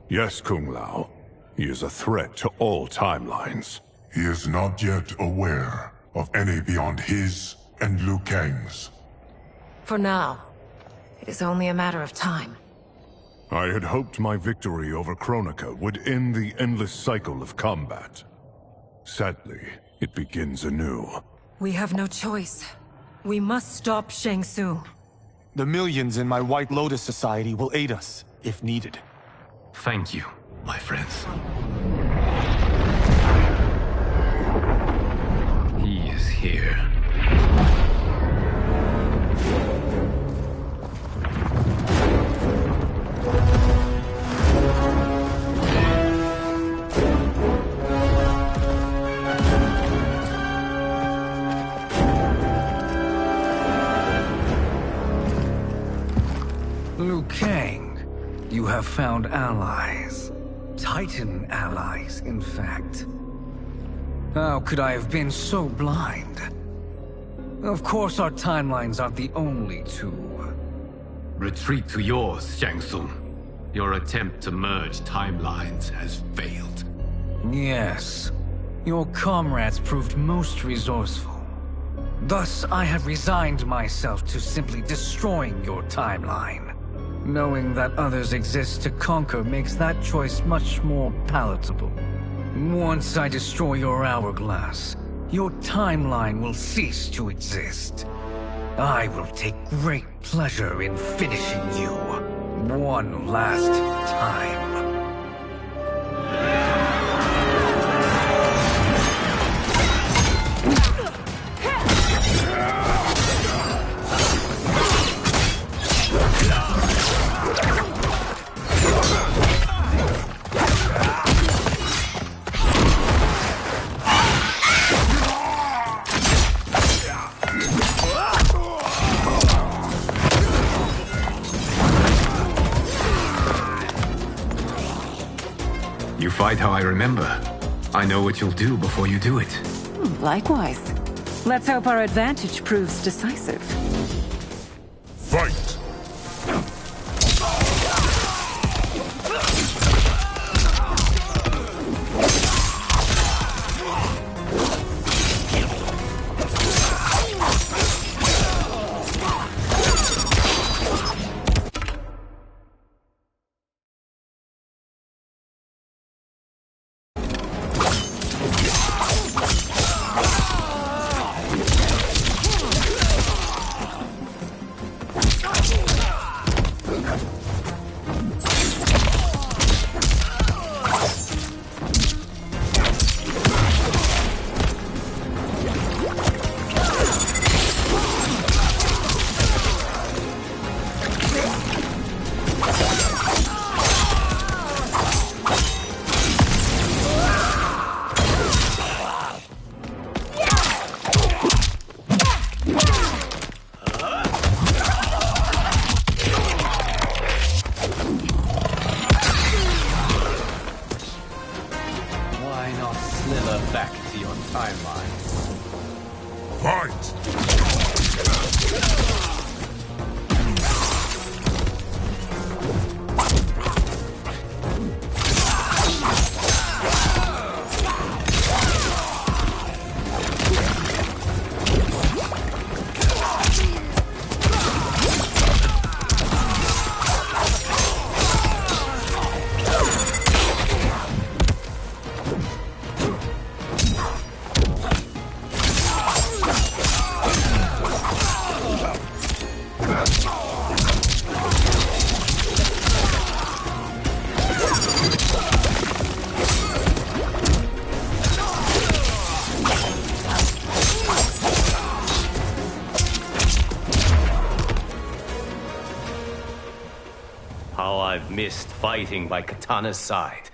Yes, Kung Lao. He is a threat to all timelines. He is not yet aware of any beyond his and Liu Kang's. For now, it is only a matter of time. I had hoped my victory over Kronika would end the endless cycle of combat. Sadly, it begins anew. We have no choice. We must stop Shang Tsung. The millions in my White Lotus Society will aid us, if needed. Thank you, my friends. He is here. Liu Kang, you have found allies. Titan allies, in fact. How could I have been so blind? Of course our timelines aren't the only two. Retreat to yours, Shang Tsung. Your attempt to merge timelines has failed. Yes. Your comrades proved most resourceful. Thus, I have resigned myself to simply destroying your timeline. Knowing that others exist to conquer makes that choice much more palatable. Once I destroy your hourglass, your timeline will cease to exist. I will take great pleasure in finishing you one last time. You fight how I remember. I know what you'll do before you do it. Likewise. Let's hope our advantage proves decisive. Fight! How I've missed fighting by Katana's side.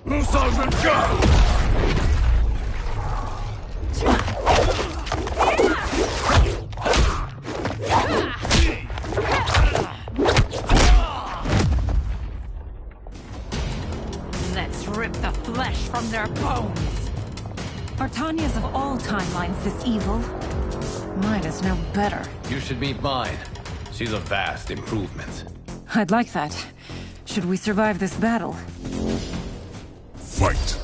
Sergeant, go! Let's rip the flesh from their bones. Are Tanya's of all timelines this evil? Mine is no better. You should meet mine. She's a vast improvement. I'd like that. Should we survive this battle? Fight!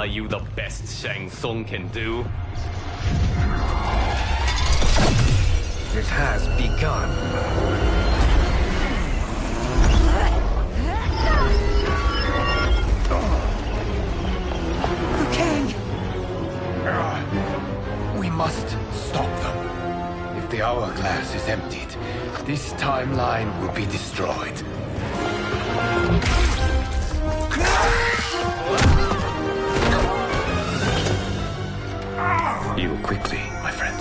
Are you the best Shang Tsung can do? It has begun. Liu Kang! We must stop them. If the hourglass is emptied, this timeline will be destroyed. Heal quickly, my friend.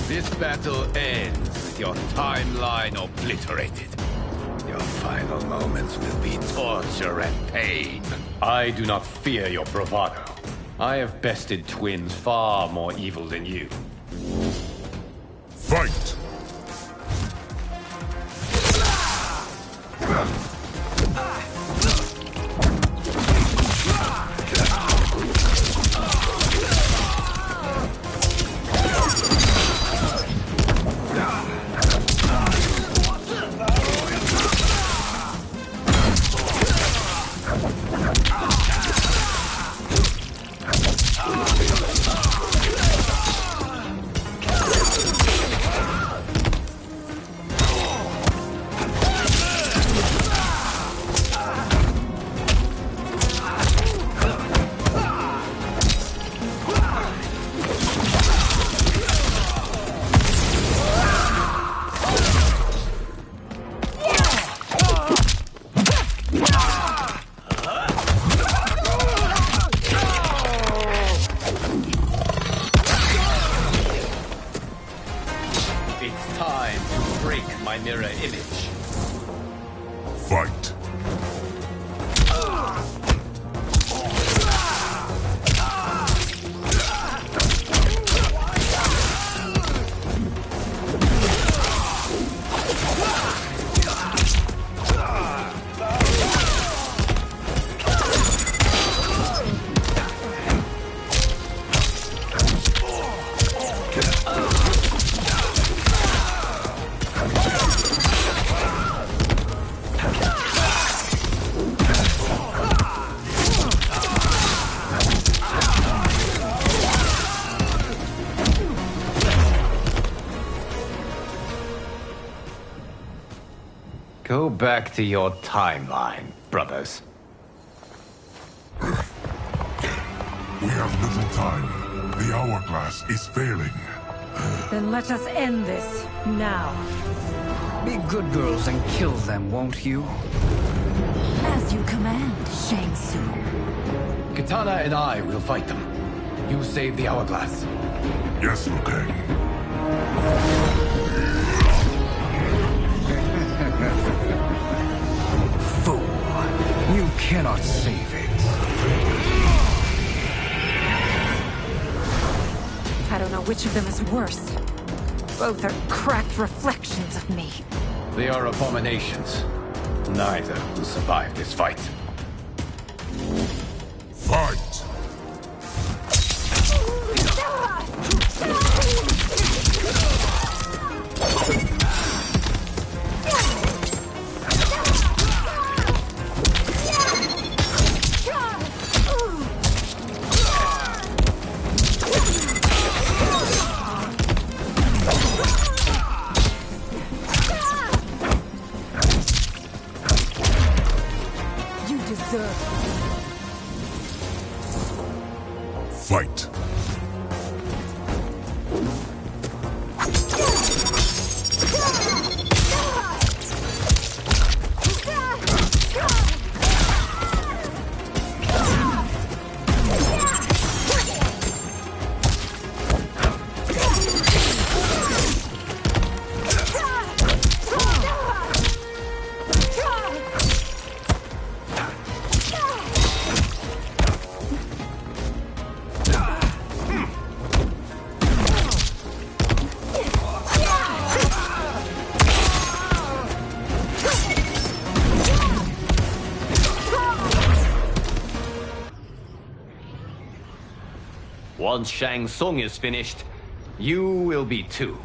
This battle ends with your timeline obliterated. Your final moments will be torture and pain. I do not fear your bravado. I have bested twins far more evil than you. Fight! Go back to your timeline, brothers. We have little time. The hourglass is failing. Then let us end this, now. Be good girls and kill them, won't you? As you command, Shang Tsung. Katana and I will fight them. You save the hourglass. Yes, Liu Kang. Fool. You cannot save it. I don't know which of them is worse. Both are cracked reflections of me. They are abominations. Neither will survive this fight. Fight! You deserve Fight. Once Shang Tsung is finished, you will be too.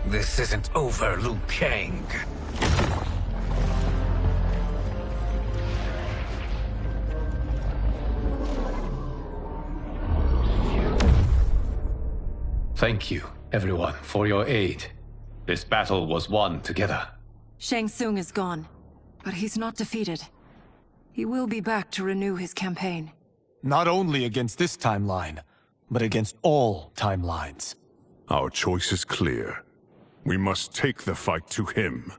This isn't over, Liu Kang. Thank you, everyone, for your aid. This battle was won together. Shang Tsung is gone, but he's not defeated. He will be back to renew his campaign. Not only against this timeline, but against all timelines. Our choice is clear. We must take the fight to him.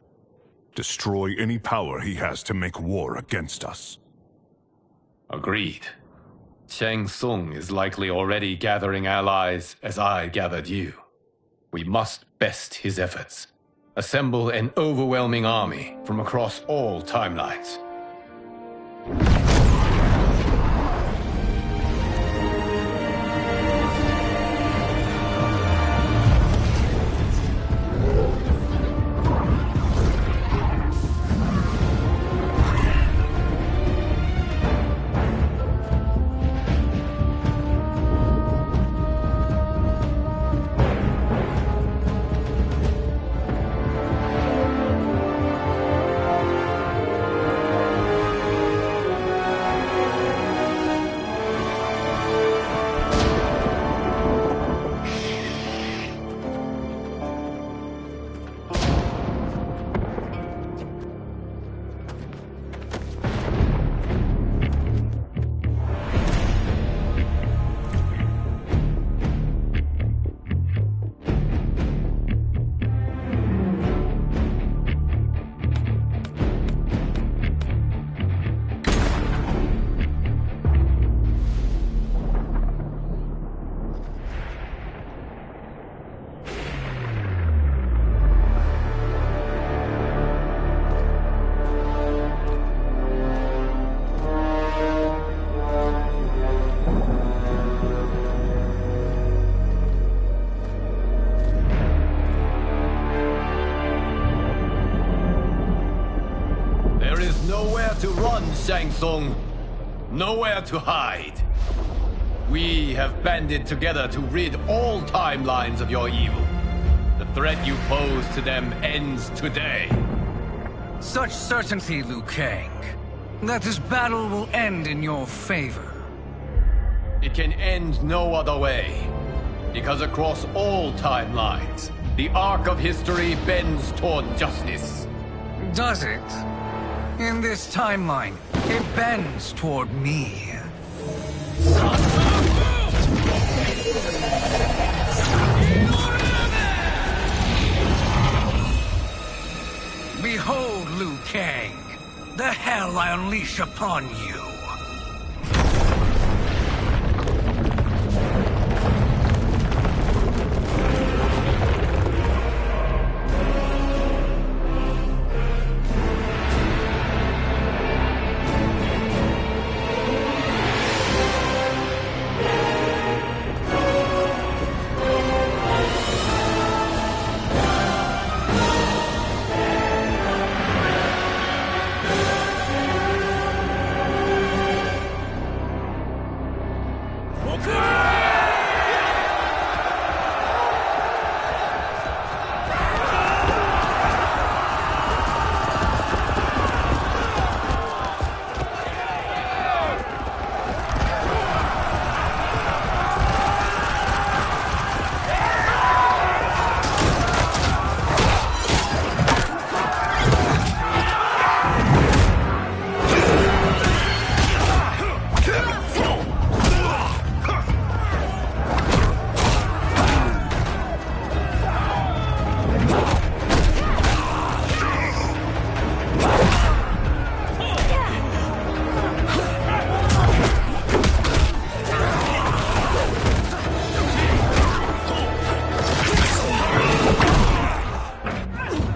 Destroy any power he has to make war against us. Agreed. Shang Tsung is likely already gathering allies as I gathered you. We must best his efforts. Assemble an overwhelming army from across all timelines. done, Shang Tsung. Nowhere to hide. We have banded together to rid all timelines of your evil. The threat you pose to them ends today. Such certainty, Liu Kang, that this battle will end in your favor. It can end no other way. Because across all timelines, the arc of history bends toward justice. Does it? In this timeline, it bends toward me. Behold, Liu Kang, the hell I unleash upon you.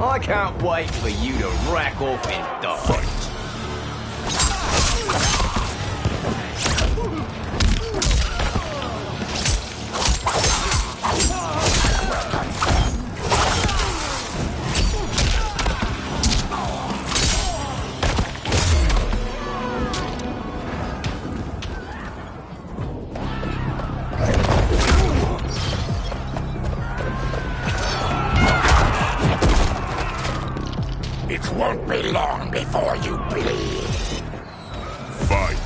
I can't wait for you to rack off and die. It won't be long before you bleed. Fight.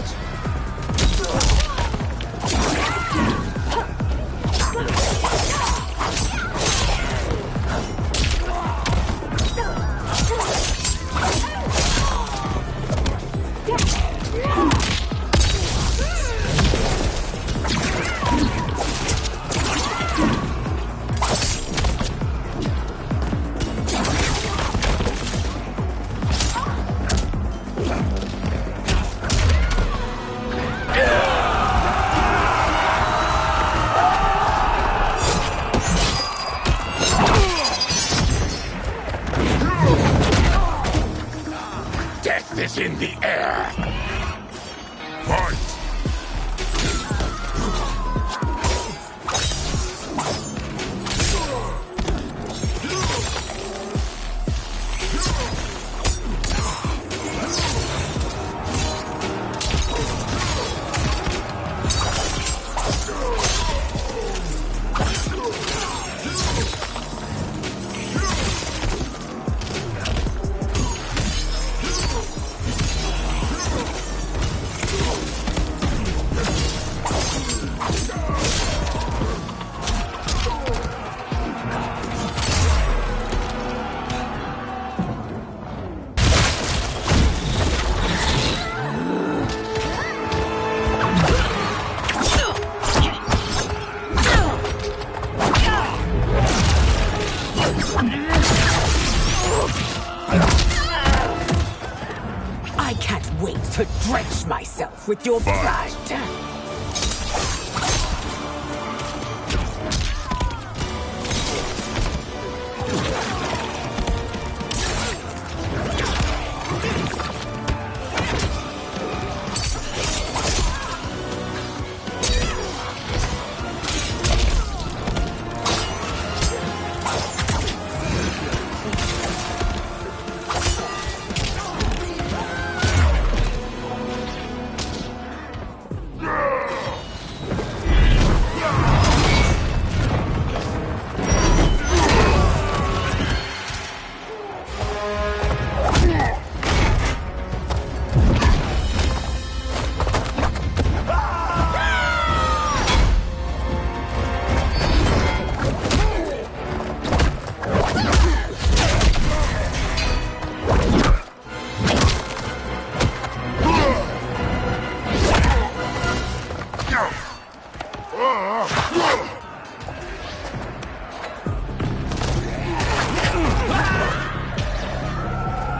Death is in the air. Fight. I can't wait to drench myself with your blood.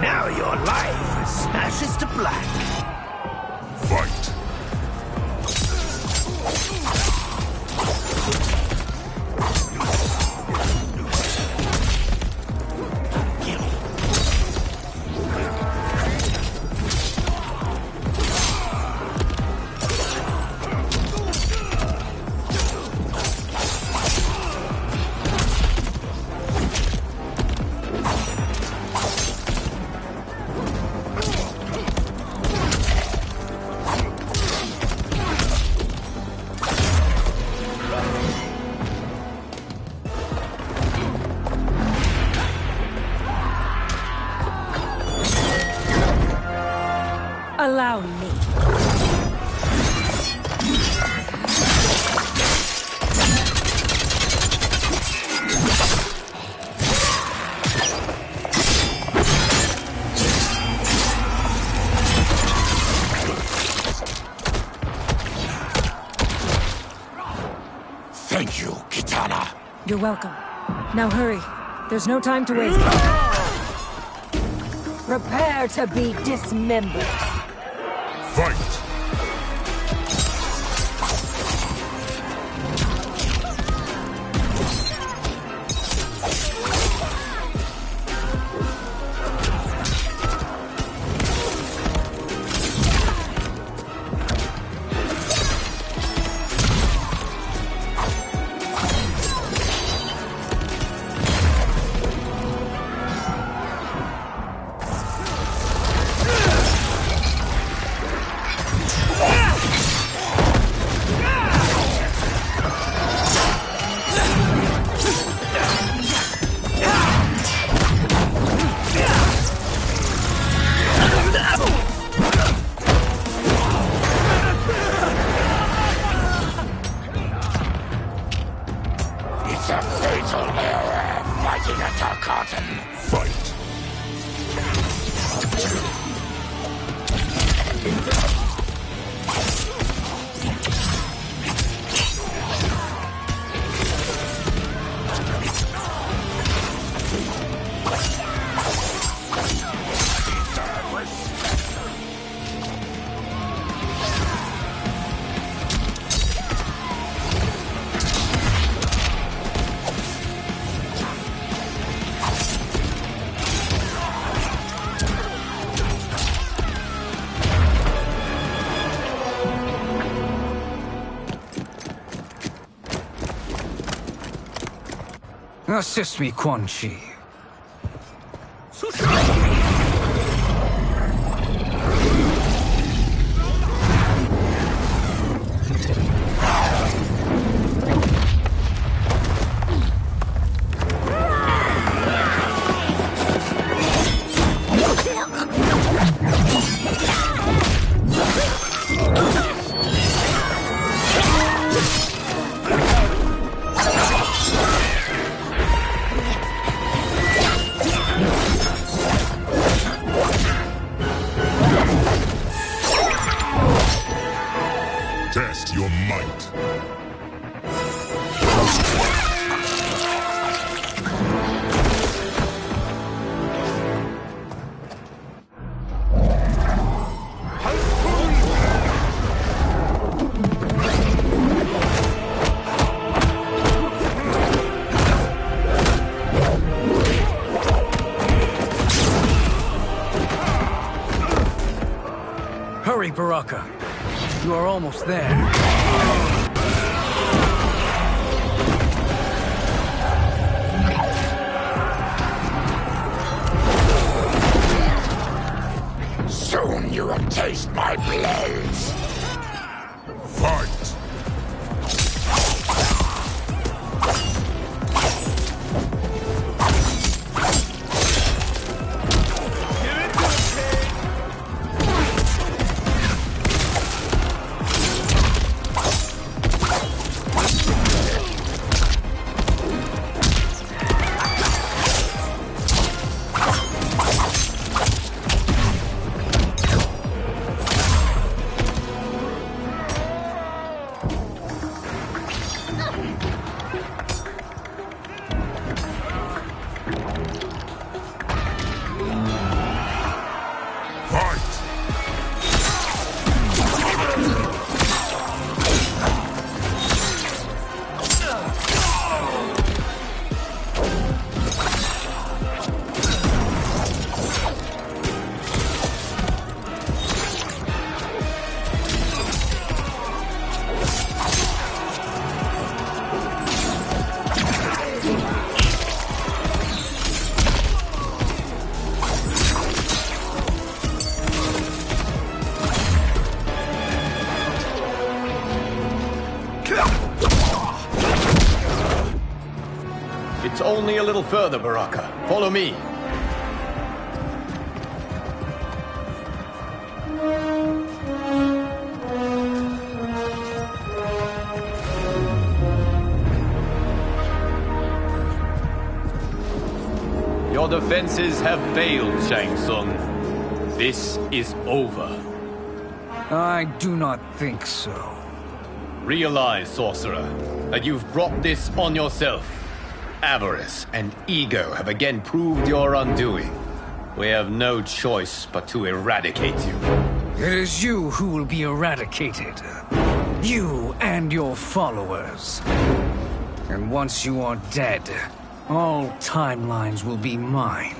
Now your life smashes to black. Fight! Allow me. Thank you, Kitana. You're welcome. Now hurry. There's no time to waste. Prepare to be dismembered. Fight! It's a fatal error fighting a Tarkatan. Fight! Assist me, Quan Chi. Test your might. Hurry, Baraka. You are almost there. Soon you will taste my blades. Fight! It's only a little further, Baraka. Follow me. Your defenses have failed, Shang Tsung. This is over. I do not think so. Realize, sorcerer, that you've brought this on yourself. Avarice and ego have again proved your undoing. We have no choice but to eradicate you. It is you who will be eradicated. You and your followers. And once you are dead, all timelines will be mine.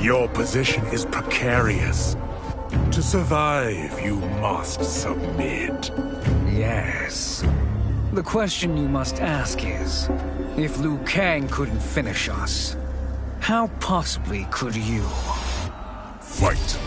Your position is precarious. To survive, you must submit. Yes. The question you must ask is, if Liu Kang couldn't finish us, how possibly could you? Fight!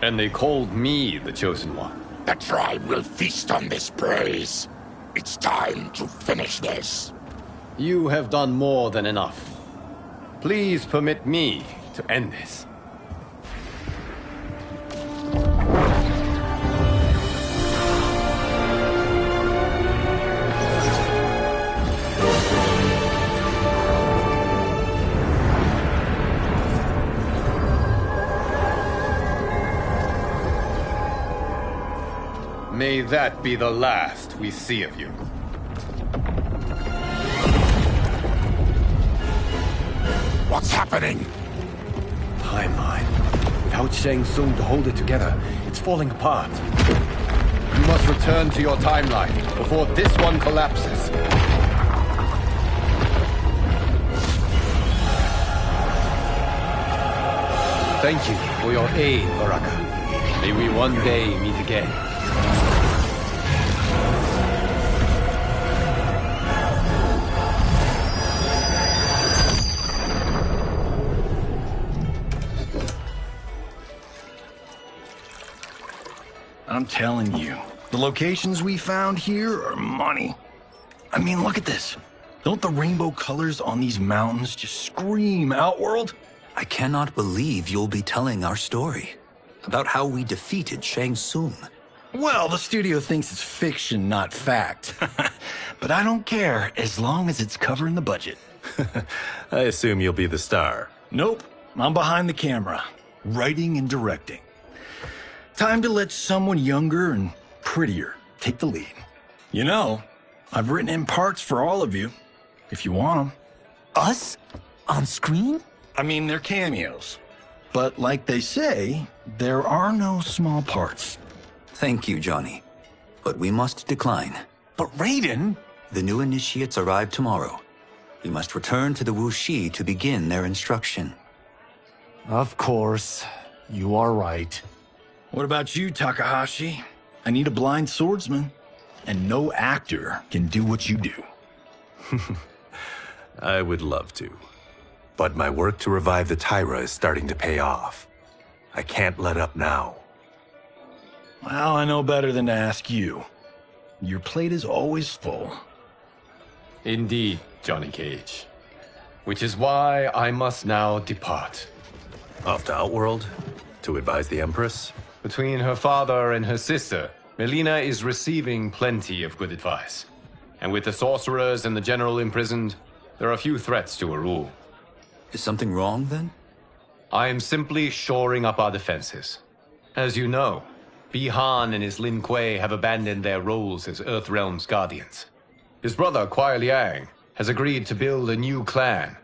And they called me the Chosen One. The tribe will feast on this praise. It's time to finish this. You have done more than enough. Please permit me to end this. May that be the last we see of you. What's happening? Timeline. Without Shang Tsung to hold it together, it's falling apart. You must return to your timeline before this one collapses. Thank you for your aid, Baraka. May we one day meet again. I'm telling you, the locations we found here are money. I mean, look at this. Don't the rainbow colors on these mountains just scream Outworld? I cannot believe you'll be telling our story about how we defeated Shang Tsung. Well, the studio thinks it's fiction, not fact. But I don't care, as long as it's covering the budget. I assume you'll be the star. Nope, I'm behind the camera, writing and directing. Time to let someone younger and prettier take the lead. You know, I've written in parts for all of you, if you want them. Us? On screen? I mean, they're cameos. But like they say, there are no small parts. Thank you, Johnny. But we must decline. But Raiden... The new initiates arrive tomorrow. We must return to the Wuxi to begin their instruction. Of course. You are right. What about you, Takahashi? I need a blind swordsman. And no actor can do what you do. I would love to. But my work to revive the Tyra is starting to pay off. I can't let up now. Well, I know better than to ask you. Your plate is always full. Indeed, Johnny Cage. Which is why I must now depart. Off to Outworld? To advise the Empress? Between her father and her sister, Melina is receiving plenty of good advice. And with the sorcerers and the general imprisoned, there are few threats to her rule. Is something wrong, then? I am simply shoring up our defenses. As you know, Bi-Han and his Lin Kuei have abandoned their roles as Earthrealm's guardians. His brother, Kuai Liang, has agreed to build a new clan,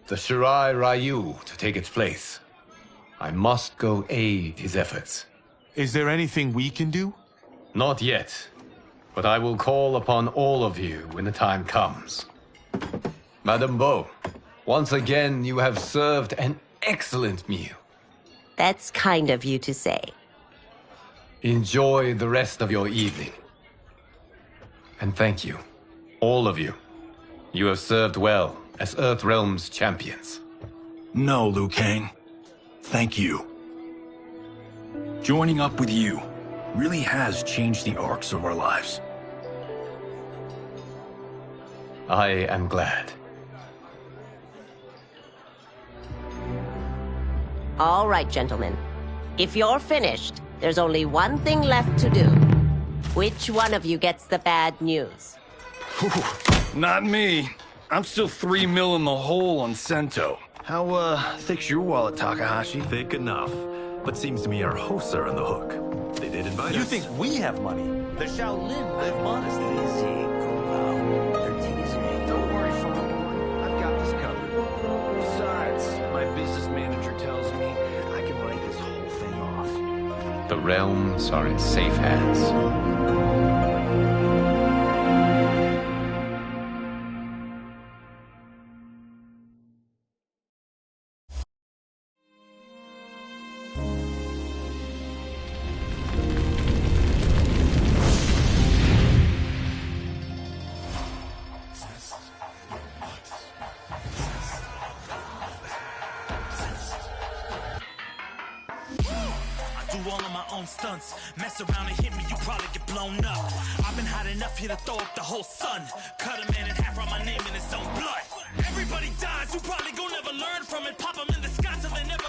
the Shirai Ryu, to take its place. I must go aid his efforts. Is there anything we can do? Not yet, but I will call upon all of you when the time comes. Madame Bo, once again you have served an excellent meal. That's kind of you to say. Enjoy the rest of your evening. And thank you, all of you. You have served well as Earthrealm's champions. No, Liu Kang. Thank you. Joining up with you really has changed the arcs of our lives. I am glad. All right, gentlemen. If you're finished, there's only one thing left to do. Which one of you gets the bad news? Not me. I'm still 3 mil in the hole on Sento. How, thick's your wallet, Takahashi? Thick enough. But seems to me our hosts are on the hook. They did invite us. You think we have money? The Shaolin live modestly. They're teasing. Don't worry, Fong. I've got this covered. Besides, my business manager tells me I can write this whole thing off. The realms are in safe hands. Stunts. Mess around and hit me, you probably get blown up. I've been hot enough here to throw up the whole sun. Cut a man in half, write my name in his own blood. Everybody dies, you probably gon' never learn from it. Pop 'em in the sky till they never